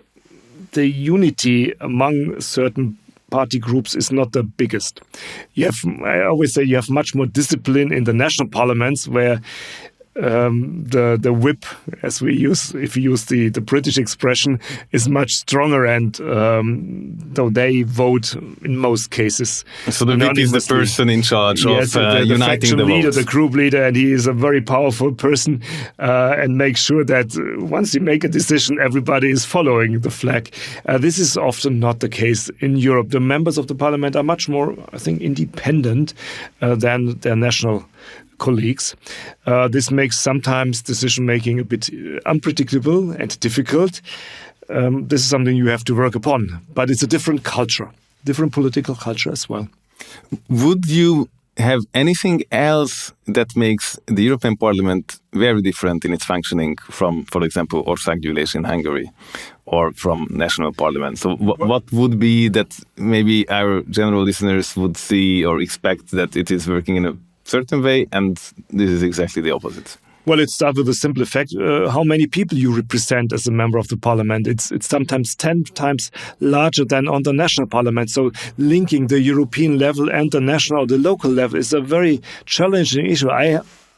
the unity among certain party groups is not the biggest. I always say you have much more discipline in the national parliaments, where the whip, as we use, if we use the British expression, is much stronger, and though they vote in most cases. So the whip is the person in charge of uniting the leader, votes. the group leader, and he is a very powerful person, and makes sure that once you make a decision, everybody is following the flag. This is often not the case in Europe. The members of the parliament are much more, I think, independent than their national colleagues. This makes sometimes decision-making a bit unpredictable and difficult. This is something you have to work upon. But it's a different culture, different political culture as well. Would you have anything else that makes the European Parliament very different in its functioning from, for example, Országgyűlés in Hungary or from national parliament? So what would be that maybe our general listeners would see or expect that it is working in a certain way, and this is exactly the opposite? Well, it starts with a simple fact: how many people you represent as a member of the parliament. It's sometimes 10 times larger than on the national parliament. So linking the European level and the national or the local level is a very challenging issue.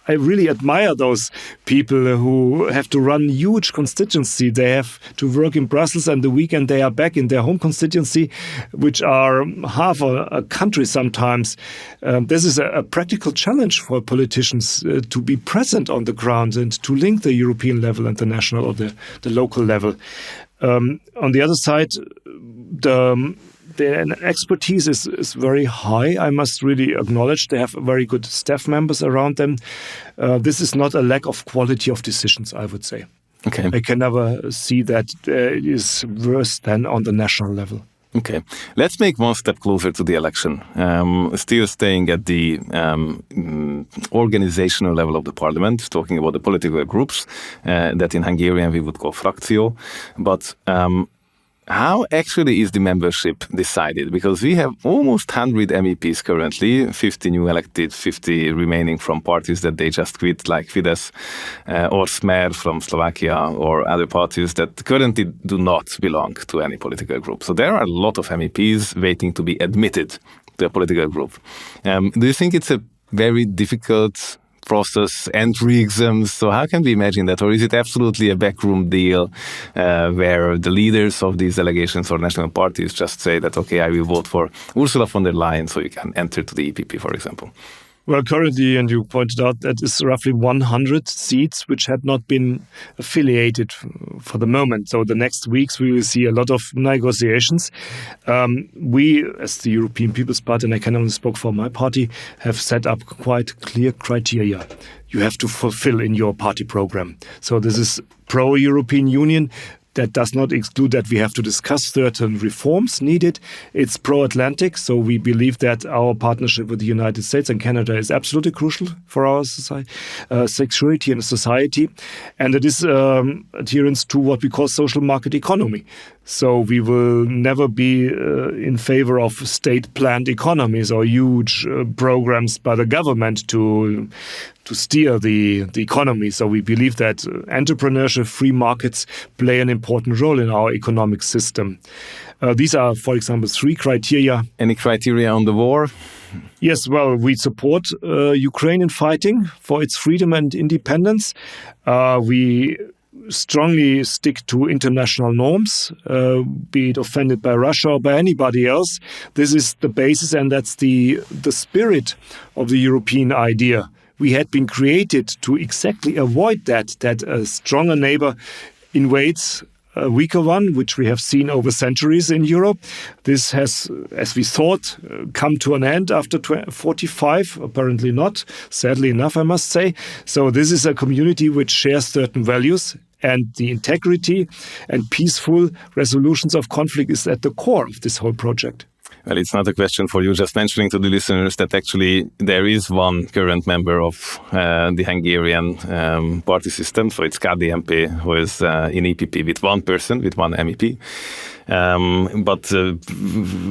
I really admire those people who have to run huge constituency. They have to work in Brussels, and the weekend they are back in their home constituency, which are half a country sometimes. This is a practical challenge for politicians to be present on the ground and to link the European level and the national or the local level. On the other side, the expertise is very high. I must really acknowledge they have very good staff members around them. This is not a lack of quality of decisions, I would say. Okay. I can never see that it is worse than on the national level. Okay, let's make one step closer to the election. Still staying at the organizational level of the parliament, talking about the political groups that in Hungarian we would call frakció. But how actually is the membership decided? Because we have almost 100 MEPs currently, 50 new elected, 50 remaining from parties that they just quit, like Fidesz or Smer from Slovakia, or other parties that currently do not belong to any political group. So there are a lot of MEPs waiting to be admitted to a political group. Do you think it's a very difficult process, entry exams? So how can we imagine that? Or is it absolutely a backroom deal where the leaders of these delegations or national parties just say that, okay, I will vote for Ursula von der Leyen so you can enter to the EPP, for example? Well, currently, and you pointed out, that is roughly 100 seats which had not been affiliated for the moment. So the next weeks we will see a lot of negotiations. We, as the European People's Party, and I can only speak for my party, have set up quite clear criteria you have to fulfill in your party program. So this is pro-European Union. That does not exclude that we have to discuss certain reforms needed. It's pro-Atlantic, so we believe that our partnership with the United States and Canada is absolutely crucial for our society, security and society. And it is adherence to what we call social market economy. So we will never be in favor of state-planned economies or huge programs by the government to steer the economy. So we believe that entrepreneurship, free markets play an important role in our economic system. These are, for example, 3 criteria. Any criteria on the war? Yes, well, we support Ukraine in fighting for its freedom and independence. We strongly stick to international norms, be it offended by Russia or by anybody else. This is the basis, and that's the spirit of the European idea. We had been created to exactly avoid that a stronger neighbor invades a weaker one, which we have seen over centuries in Europe. This has, as we thought, come to an end after 45, apparently not, sadly enough, I must say. So this is a community which shares certain values, and the integrity and peaceful resolutions of conflict is at the core of this whole project. Well, it's not a question for you, just mentioning to the listeners that actually there is one current member of the Hungarian party system, so it's KDNP, who is in EPP with one person, with one MEP. But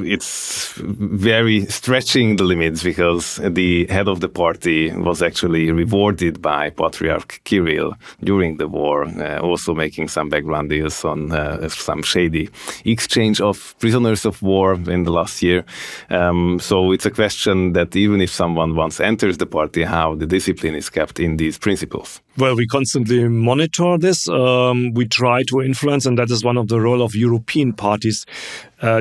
it's very stretching the limits, because the head of the party was actually rewarded by Patriarch Kirill during the war, also making some background deals on some shady exchange of prisoners of war in the last year. So it's a question that even if someone once enters the party, how the discipline is kept in these principles. Well, we constantly monitor this. We try to influence, and that is one of the role of European parties,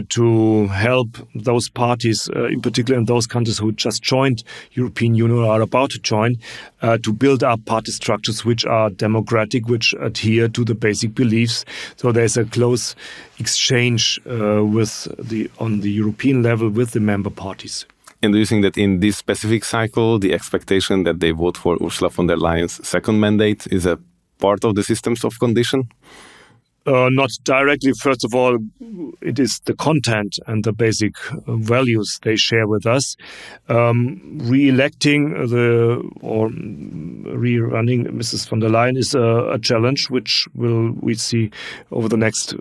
to help those parties, in particular in those countries who just joined European Union or are about to join, to build up party structures which are democratic, which adhere to the basic beliefs. So there's a close exchange on the European level with the member parties. And do you think that in this specific cycle, the expectation that they vote for Ursula von der Leyen's second mandate is a part of the system's of condition? Not directly. First of all, it is the content and the basic values they share with us. Re-electing or rerunning Mrs. von der Leyen is a challenge which we see over the next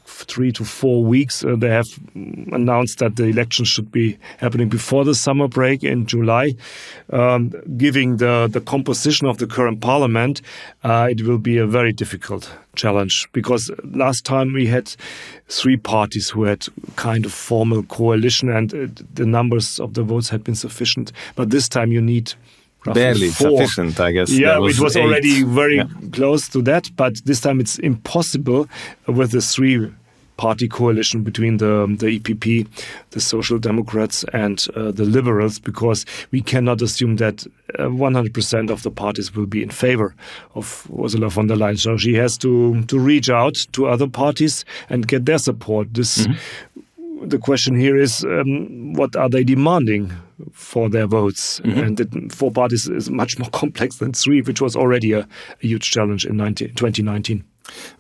3 to 4 weeks. They have announced that the election should be happening before the summer break in July. Given the composition of the current parliament, it will be a very difficult challenge, because last time we had 3 parties who had kind of formal coalition, and the numbers of the votes had been sufficient. But this time you need barely 4. Sufficient, I guess. Yeah, it was 8. already very close to that, but this time it's impossible with the 3-party coalition between the EPP, the Social Democrats, and the Liberals, because we cannot assume that 100% of the parties will be in favor of Ursula von der Leyen. So she has to reach out to other parties and get their support. The question here is, what are they demanding for their votes? And 4 parties is much more complex than 3, which was already a huge challenge in 2019.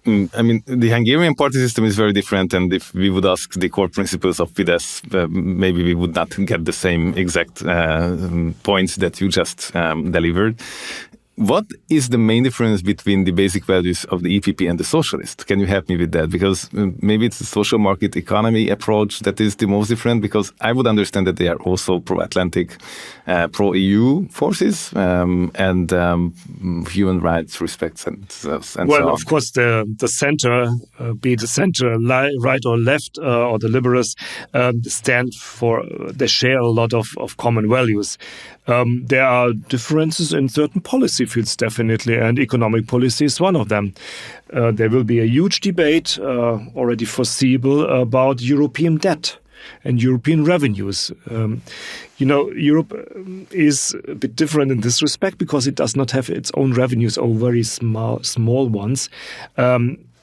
I mean, the Hungarian party system is very different, and if we would ask the core principles of Fidesz, maybe we would not get the same exact points that you just delivered. What is the main difference between the basic values of the EPP and the socialists? Can you help me with that? Because maybe it's the social market economy approach that is the most different, because I would understand that they are also pro-Atlantic, pro-EU forces, and human rights respects and so on. Well, of course, the center, be it the center, right or left, or the liberals, they share a lot of common values. There are differences in certain policy fields, definitely, and economic policy is one of them. There will be a huge debate, already foreseeable, about European debt. and European revenues. Europe is a bit different in this respect because it does not have its own revenues or very small ones.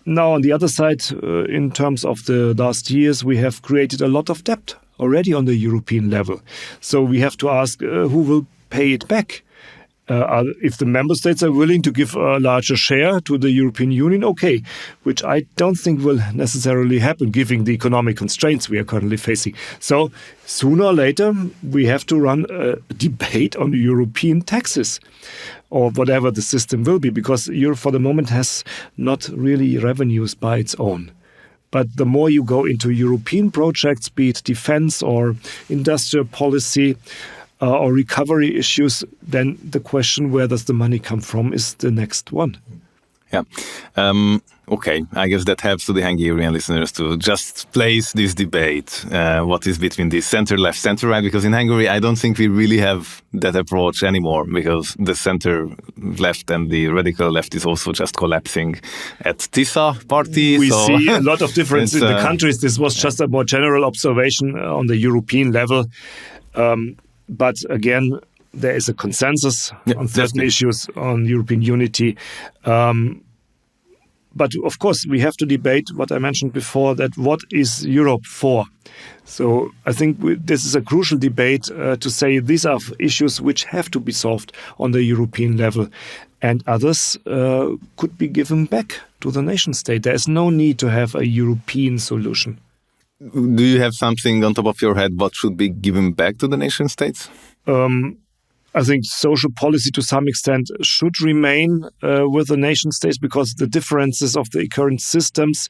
Now, on the other side, in terms of the last years, we have created a lot of debt already on the European level. So we have to ask who will pay it back. If the member states are willing to give a larger share to the European Union, okay, which I don't think will necessarily happen given the economic constraints we are currently facing. So sooner or later, we have to run a debate on European taxes or whatever the system will be, because Europe for the moment has not really revenues by its own. But the more you go into European projects, be it defense or industrial policy, or recovery issues, then the question, where does the money come from, is the next one. Yeah. Okay, I guess that helps to the Hungarian listeners to just place this debate, what is between the center-left, center-right, because in Hungary, I don't think we really have that approach anymore, because the center-left and the radical left is also just collapsing at TISA party. We see a lot of difference in the countries. This was just a more general observation on the European level. But again, there is a consensus on certain issues on European unity. But of course, we have to debate what I mentioned before, that what is Europe for? So I think this is a crucial debate to say these are issues which have to be solved on the European level, and others could be given back to the nation state. There is no need to have a European solution. Do you have something on top of your head what should be given back to the nation states? I think social policy to some extent should remain with the nation states, because the differences of the current systems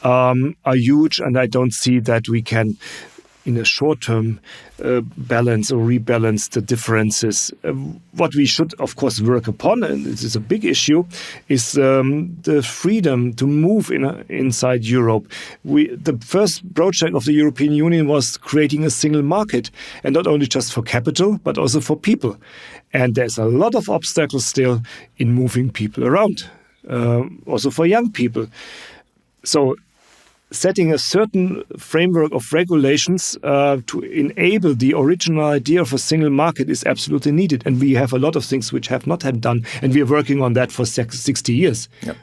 are huge, and I don't see that we can, in a short term, balance or rebalance the differences. What we should, of course, work upon, and this is a big issue, is the freedom to move inside Europe. The first project of the European Union was creating a single market, and not only just for capital, but also for people. And there's a lot of obstacles still in moving people around, also for young people. So setting a certain framework of regulations to enable the original idea of a single market is absolutely needed. And we have a lot of things which have not been done, and we are working on that for 60 years. Yep.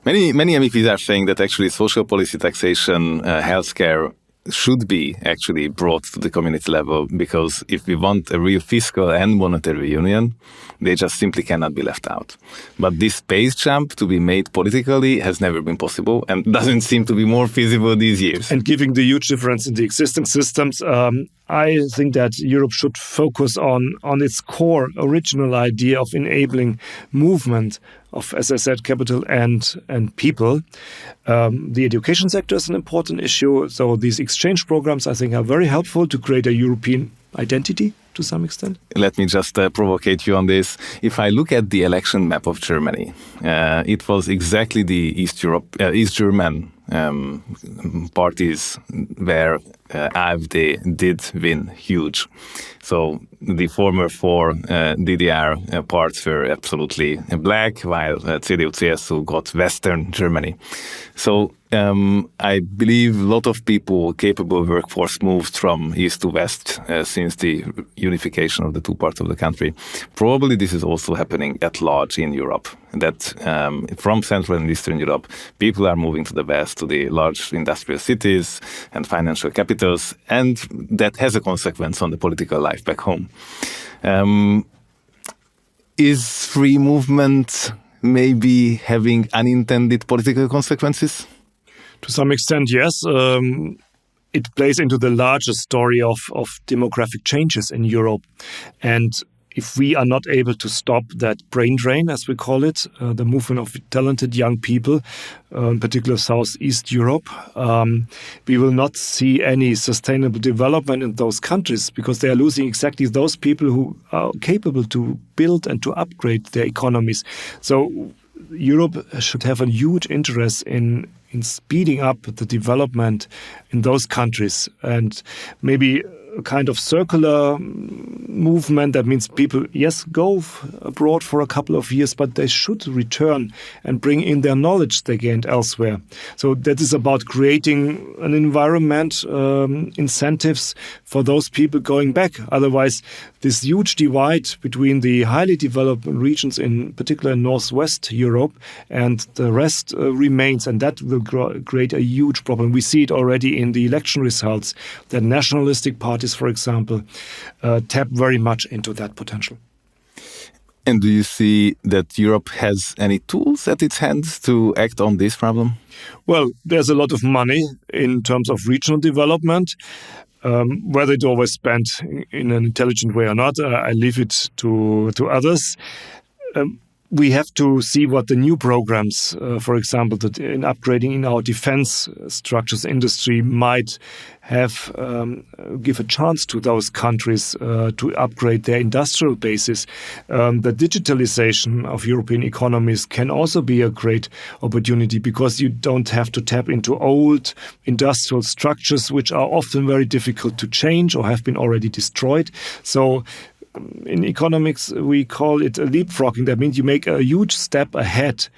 Many MEPs are saying that actually social policy, taxation, healthcare should be actually brought to the community level, because if we want a real fiscal and monetary union, they just simply cannot be left out. But this space jump to be made politically has never been possible and doesn't seem to be more feasible these years. And given the huge difference in the existing systems, I think that Europe should focus on its core original idea of enabling movement of, as I said, capital and people. The education sector is an important issue. So these exchange programs, I think, are very helpful to create a European identity to some extent. Let me just provocate you on this. If I look at the election map of Germany, it was exactly the East German parties where AfD did win huge. So the former four DDR parts were absolutely black, while CDU-CSU got Western Germany. So I believe a lot of people, capable workforce, moved from east to west since the unification of the two parts of the country. Probably this is also happening at large in Europe, that from Central and Eastern Europe, people are moving to the west, to the large industrial cities and financial capitals, and that has a consequence on the political life back home. Is free movement maybe having unintended political consequences? To some extent, yes. It plays into the larger story of demographic changes in Europe. And if we are not able to stop that brain drain, as we call it, the movement of talented young people, in particular Southeast Europe, we will not see any sustainable development in those countries, because they are losing exactly those people who are capable to build and to upgrade their economies. So Europe should have a huge interest in speeding up the development in those countries. And maybe a kind of circular movement. That means people, yes, go abroad for a couple of years, but they should return and bring in their knowledge they gained elsewhere. So that is about creating an environment, incentives for those people going back. Otherwise, this huge divide between the highly developed regions, in particular in Northwest Europe, and the rest remains, and that will create a huge problem. We see it already in the election results, that nationalistic parties, for example, tap very much into that potential. And do you see that Europe has any tools at its hands to act on this problem? Well, there's a lot of money in terms of regional development. Whether it always spent in an intelligent way or not, I leave it to others. We have to see what the new programs, for example, that in upgrading in our defense structures industry might have give a chance to those countries to upgrade their industrial bases. The digitalization of European economies can also be a great opportunity, because you don't have to tap into old industrial structures, which are often very difficult to change or have been already destroyed. So in economics, we call it a leapfrogging. That means you make a huge step ahead,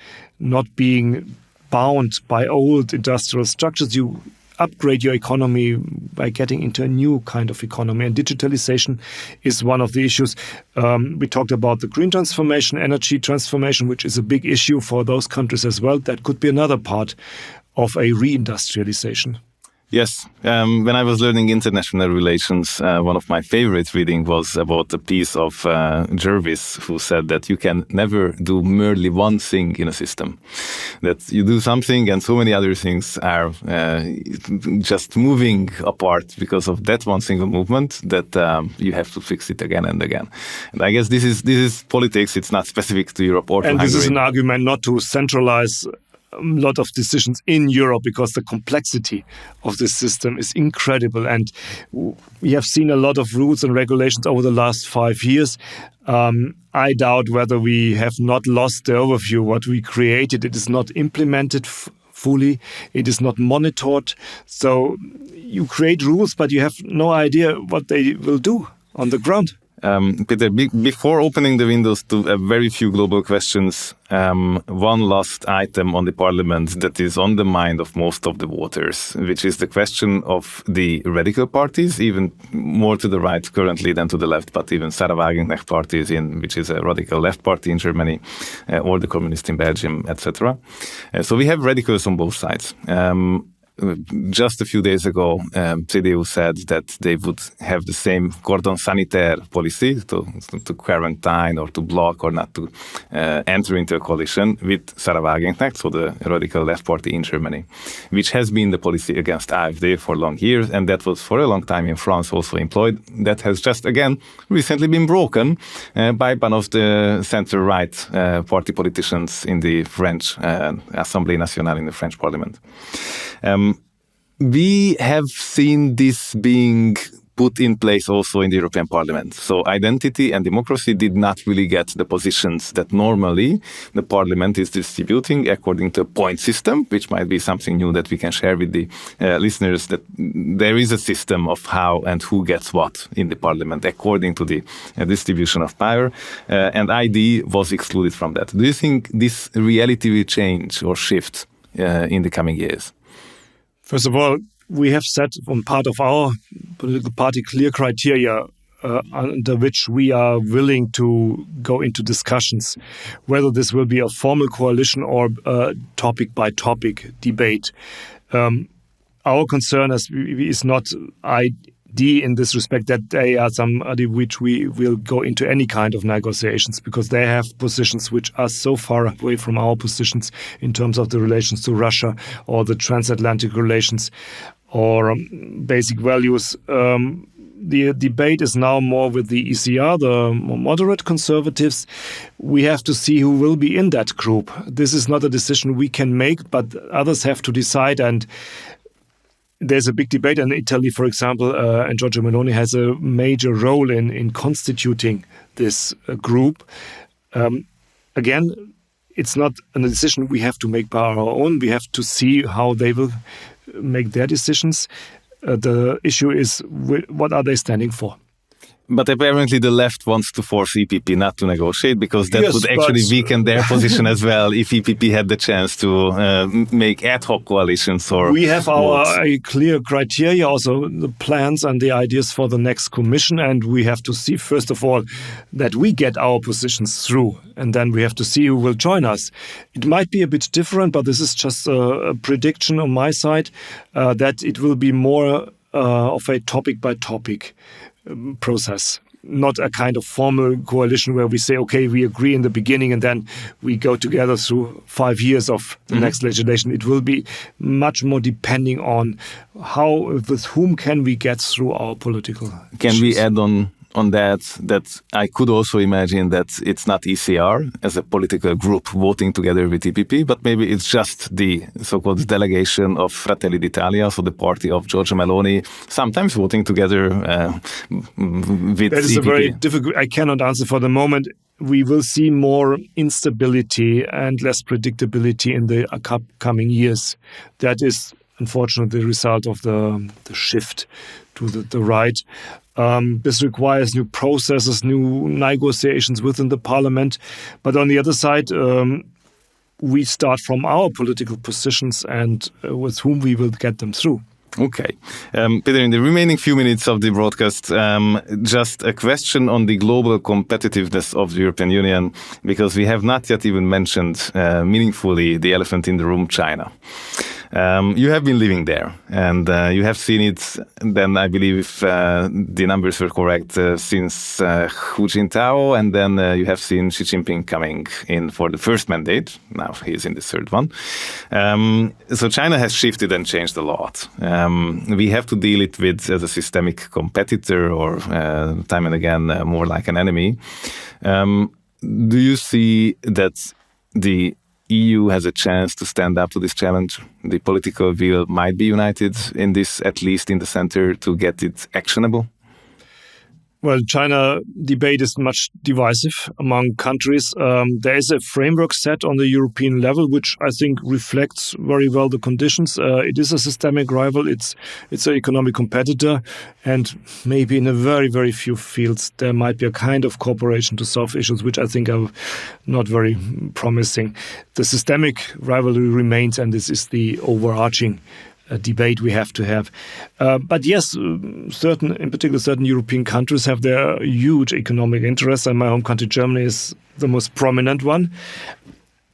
not being bound by old industrial structures. You upgrade your economy by getting into a new kind of economy. And digitalization is one of the issues. We talked about the green transformation, energy transformation, which is a big issue for those countries as well. That could be another part of a reindustrialization. Yes. When I was learning international relations, one of my favorite reading was about a piece of Jervis, who said that you can never do merely one thing in a system. That you do something and so many other things are just moving apart because of that one single movement, that you have to fix it again and again. And I guess this is politics. It's not specific to Europe or to Hungary. And this is an argument not to centralize a lot of decisions in Europe, because the complexity of this system is incredible. And we have seen a lot of rules and regulations over the last 5 years. I doubt whether we have not lost the overview. What we created, it is not implemented fully. It is not monitored. So you create rules, but you have no idea what they will do on the ground. Peter, before opening the windows to a very few global questions, one last item on the parliament that is on the mind of most of the voters, which is the question of the radical parties, even more to the right currently than to the left, but even Sarah Wagenknecht parties, which is a radical left party in Germany, or the communists in Belgium, etc. So we have radicals on both sides. Just a few days ago, CDU said that they would have the same cordon sanitaire policy to quarantine or to block or not to enter into a coalition with Sarah Wagenknecht, so the radical left party in Germany, which has been the policy against AfD for long years, and that was for a long time in France also employed. That has just again recently been broken by one of the center-right party politicians in the French Assemblée Nationale, in the French Parliament. We have seen this being put in place also in the European Parliament. So identity and democracy did not really get the positions that normally the Parliament is distributing according to a point system, which might be something new that we can share with the listeners, that there is a system of how and who gets what in the Parliament according to the distribution of power, and ID was excluded from that. Do you think this reality will change or shift in the coming years? First of all, we have set on part of our political party clear criteria under which we are willing to go into discussions, whether this will be a formal coalition or a topic-by-topic debate. Our concern is not ID in this respect, that they are somebody which we will go into any kind of negotiations, because they have positions which are so far away from our positions in terms of the relations to Russia or the transatlantic relations or basic values. The debate is now more with the ECR, the more moderate conservatives. We have to see who will be in that group. This is not a decision we can make, but others have to decide. And there's a big debate in Italy, for example, and Giorgia Meloni has a major role in constituting this group. Again, it's not a decision we have to make by our own. We have to see how they will make their decisions. The issue is what are they standing for? But apparently the left wants to force EPP not to negotiate because that would actually weaken their position as well if EPP had the chance to make ad hoc coalitions or we have our clear criteria, also the plans and the ideas for the next commission, and we have to see first of all that we get our positions through, and then we have to see who will join us. It might be a bit different, but this is just a prediction on my side that it will be more of a topic by topic process, not a kind of formal coalition where we say, okay, we agree in the beginning and then we go together through 5 years of the next legislation. It will be much more depending on with whom can we get through our political Can issues. we add on that I could also imagine that it's not ECR as a political group voting together with EPP, but maybe it's just the so-called delegation of Fratelli d'Italia, so the party of Giorgia Meloni, sometimes voting together with That is EPP. a very difficult, I cannot answer for the moment. We will see more instability and less predictability in the upcoming years. That is unfortunately the result of the shift to the right. This requires new processes, new negotiations within the parliament. But on the other side, we start from our political positions and with whom we will get them through. Okay. Peter, in the remaining few minutes of the broadcast, just a question on the global competitiveness of the European Union, because we have not yet even mentioned meaningfully the elephant in the room, China. You have been living there, and you have seen it, then I believe if the numbers were correct, since Hu Jintao, and then you have seen Xi Jinping coming in for the first mandate. Now he's in the third one. So China has shifted and changed a lot. We have to deal it with as a systemic competitor or time and again more like an enemy. Do you see that the EU has a chance to stand up to this challenge? The political will might be united in this, at least in the center, to get it actionable? Well, China debate is much divisive among countries. There is a framework set on the European level, which I think reflects very well the conditions. It is a systemic rival. It's an economic competitor. And maybe in a very, very few fields, there might be a kind of cooperation to solve issues, which I think are not very promising. The systemic rivalry remains, and this is the overarching debate we have to have. But yes, in particular, certain European countries have their huge economic interests, and my home country, Germany, is the most prominent one.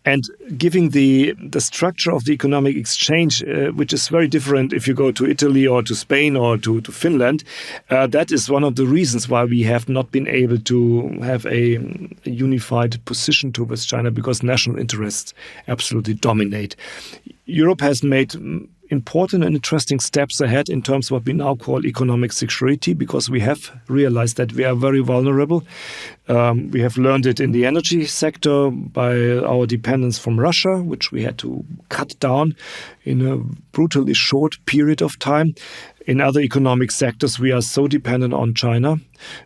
And giving the structure of the economic exchange, which is very different if you go to Italy or to Spain or to Finland, that is one of the reasons why we have not been able to have a unified position towards China, because national interests absolutely dominate. Europe has made important and interesting steps ahead in terms of what we now call economic security, because we have realized that we are very vulnerable. We have learned it in the energy sector by our dependence from Russia, which we had to cut down in a brutally short period of time. In other economic sectors, we are so dependent on China,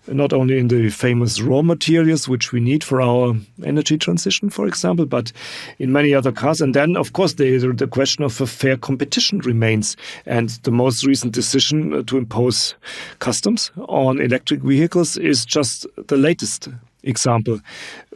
not only in the famous raw materials, which we need for our energy transition, for example, but in many other cars. And then, of course, the question of a fair competition remains. And the most recent decision to impose customs on electric vehicles is just the latest example.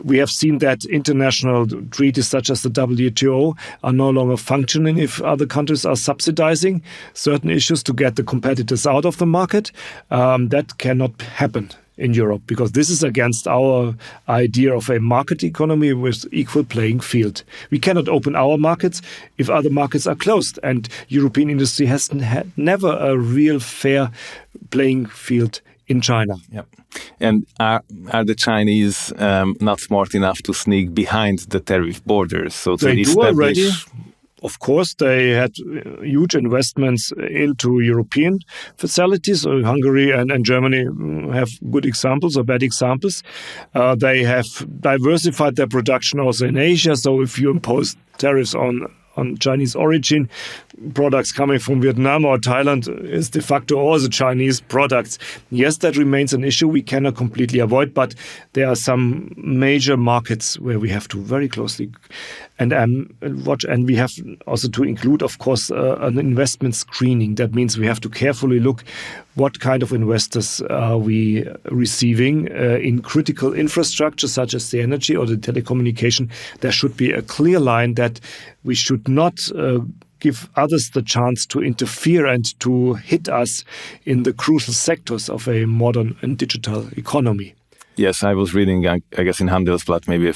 We have seen that international treaties such as the WTO are no longer functioning if other countries are subsidizing certain issues to get the competitors out of the market. That cannot happen in Europe, because this is against our idea of a market economy with equal playing field. We cannot open our markets if other markets are closed, and European industry has never a real fair playing field in China. Yep. And are the Chinese not smart enough to sneak behind the tariff borders? So they do already. Of course, they had huge investments into European facilities. Hungary and Germany have good examples or bad examples. They have diversified their production also in Asia. So if you impose tariffs on Chinese origin, products coming from Vietnam or Thailand is de facto also Chinese products. Yes, that remains an issue we cannot completely avoid, but there are some major markets where we have to very closely And we have also to include, of course, an investment screening. That means we have to carefully look what kind of investors are we receiving in critical infrastructure such as the energy or the telecommunication. There should be a clear line that we should not give others the chance to interfere and to hit us in the crucial sectors of a modern and digital economy. Yes, I was reading, I guess in Handelsblatt maybe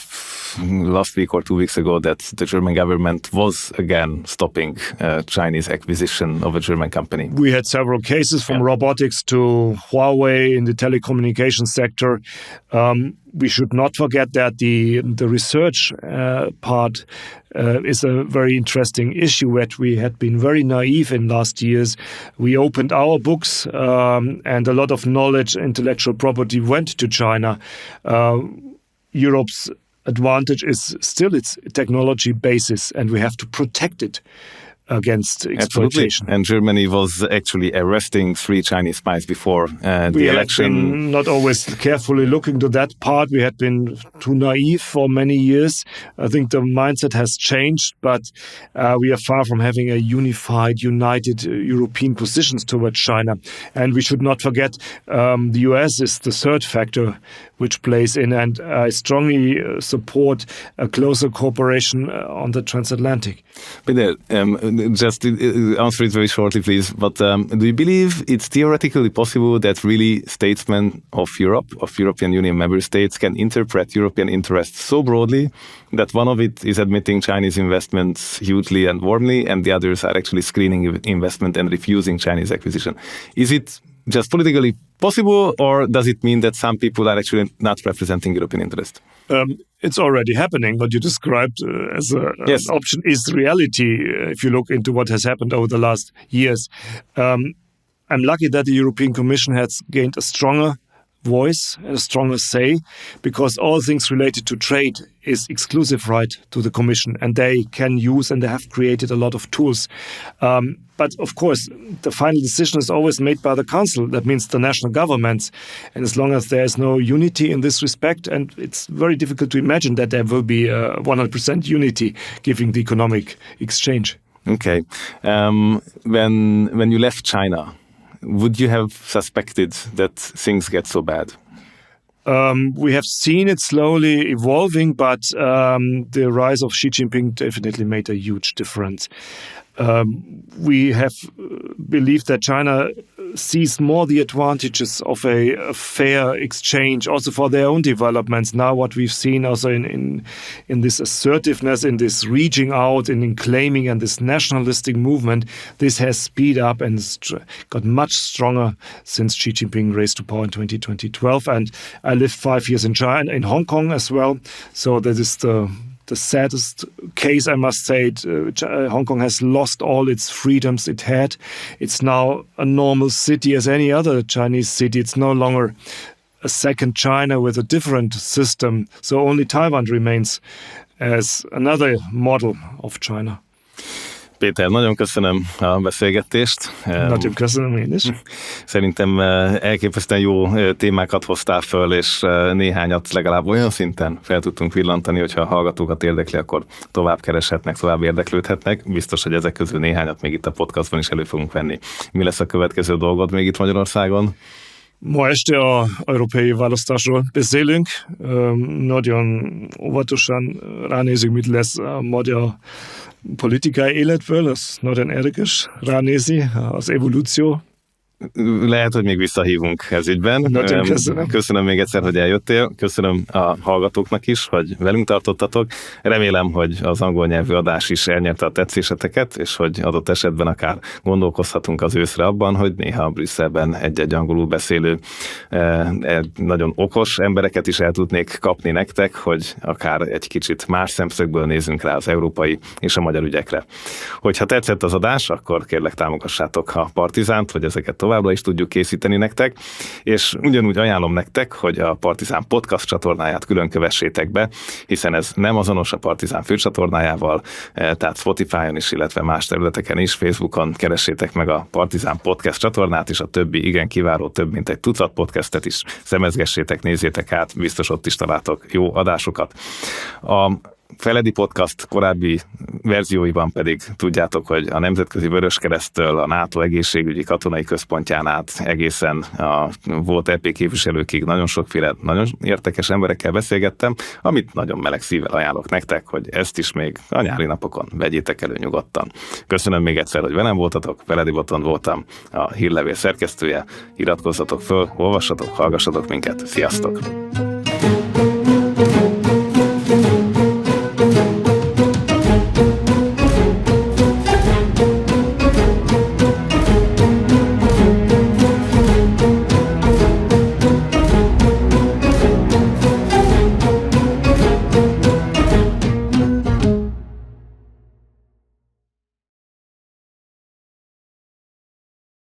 last week or 2 weeks ago that the German government was again stopping Chinese acquisition of a German company. We had several cases from robotics to Huawei in the telecommunications sector. We should not forget that the research part is a very interesting issue that we had been very naive in last years. We opened our books and a lot of knowledge, intellectual property went to China. Europe's advantage is still its technology basis, and we have to protect it against exploitation. Absolutely. And Germany was actually arresting 3 Chinese spies before the we election. We had been not always carefully looking to that part. We had been too naive for many years. I think the mindset has changed, but we are far from having a united European positions towards China. And we should not forget the US is the third factor which plays in, and I strongly support a closer cooperation on the transatlantic. Peter, just answer it very shortly, please. But do you believe it's theoretically possible that really statesmen of Europe, of European Union member states, can interpret European interests so broadly that one of it is admitting Chinese investments hugely and warmly, and the others are actually screening investment and refusing Chinese acquisition? Is it just politically possible, or does it mean that some people are actually not representing European interest? It's already happening. What you described as an option is reality if you look into what has happened over the last years. I'm lucky that the European Commission has gained a stronger voice and a stronger say, because all things related to trade is exclusive right to the Commission, and they can use and they have created a lot of tools. But of course, the final decision is always made by the Council. That means the national governments. And as long as there is no unity in this respect, and it's very difficult to imagine that there will be 100% unity given the economic exchange. Okay. When you left China, would you have suspected that things get so bad? We have seen it slowly evolving, but the rise of Xi Jinping definitely made a huge difference. We have believed that China sees more the advantages of a fair exchange also for their own developments. Now what we've seen also in this assertiveness, in this reaching out, in claiming and this nationalistic movement, this has speed up and got much stronger since Xi Jinping raised to power in 2012. And I lived 5 years in China, in Hong Kong as well. So that is the saddest case, I must say. Hong Kong has lost all its freedoms it had. It's now a normal city as any other Chinese city. It's no longer a second China with a different system. So only Taiwan remains as another model of China. Péter, nagyon köszönöm a beszélgetést. Nagyon köszönöm én is. Szerintem elképesztően jó témákat hoztál föl, és néhányat legalább olyan szinten fel tudtunk villantani, hogyha a hallgatókat érdekli, akkor tovább kereshetnek, tovább érdeklődhetnek. Biztos, hogy ezek közül néhányat még itt a podcastban is elő fogunk venni. Mi lesz a következő dolgod még itt Magyarországon? Ma este a európai választásról beszélünk. Nagyon óvatosan ránézünk, mit lesz a magyar politikai életből, ez nagyon érdekes ránézni, az evolúció. Lehet, hogy még visszahívunk ez ügyben. Nagyon köszönöm. Köszönöm még egyszer, hogy eljöttél. Köszönöm a hallgatóknak is, hogy velünk tartottatok. Remélem, hogy az angol nyelvű adás is elnyerte a tetszéseteket, és hogy adott esetben akár gondolkozhatunk az őszre abban, hogy néha Brüsszelben egy-egy angolul beszélő nagyon okos embereket is el tudnék kapni nektek, hogy akár egy kicsit más szemszögből nézzünk rá az európai és a magyar ügyekre. Hogyha tetszett az adás, akkor kérlek támogassátok a Partizánt, hogy ezeket továbbra is tudjuk készíteni nektek, és ugyanúgy ajánlom nektek, hogy a Partizán Podcast csatornáját külön kövessétek be, hiszen ez nem azonos a Partizán főcsatornájával, tehát Spotify-on is, illetve más területeken is, Facebookon keressétek meg a Partizán Podcast csatornát, és a többi igen kiváló, több mint egy tucat podcastet is szemezgessétek, nézzétek át, biztos ott is találtok jó adásokat. A Feledy Podcast korábbi verzióiban pedig tudjátok, hogy a Nemzetközi Vöröskereszttől a NATO egészségügyi katonai központján át egészen a volt EP képviselőkig nagyon sokféle, nagyon érdekes emberekkel beszélgettem, amit nagyon meleg szívvel ajánlok nektek, hogy ezt is még a nyári napokon vegyétek elő nyugodtan. Köszönöm még egyszer, hogy velem voltatok, Feledy Botond voltam, a hírlevél szerkesztője, iratkozzatok föl, olvassatok, hallgassatok minket, sziasztok!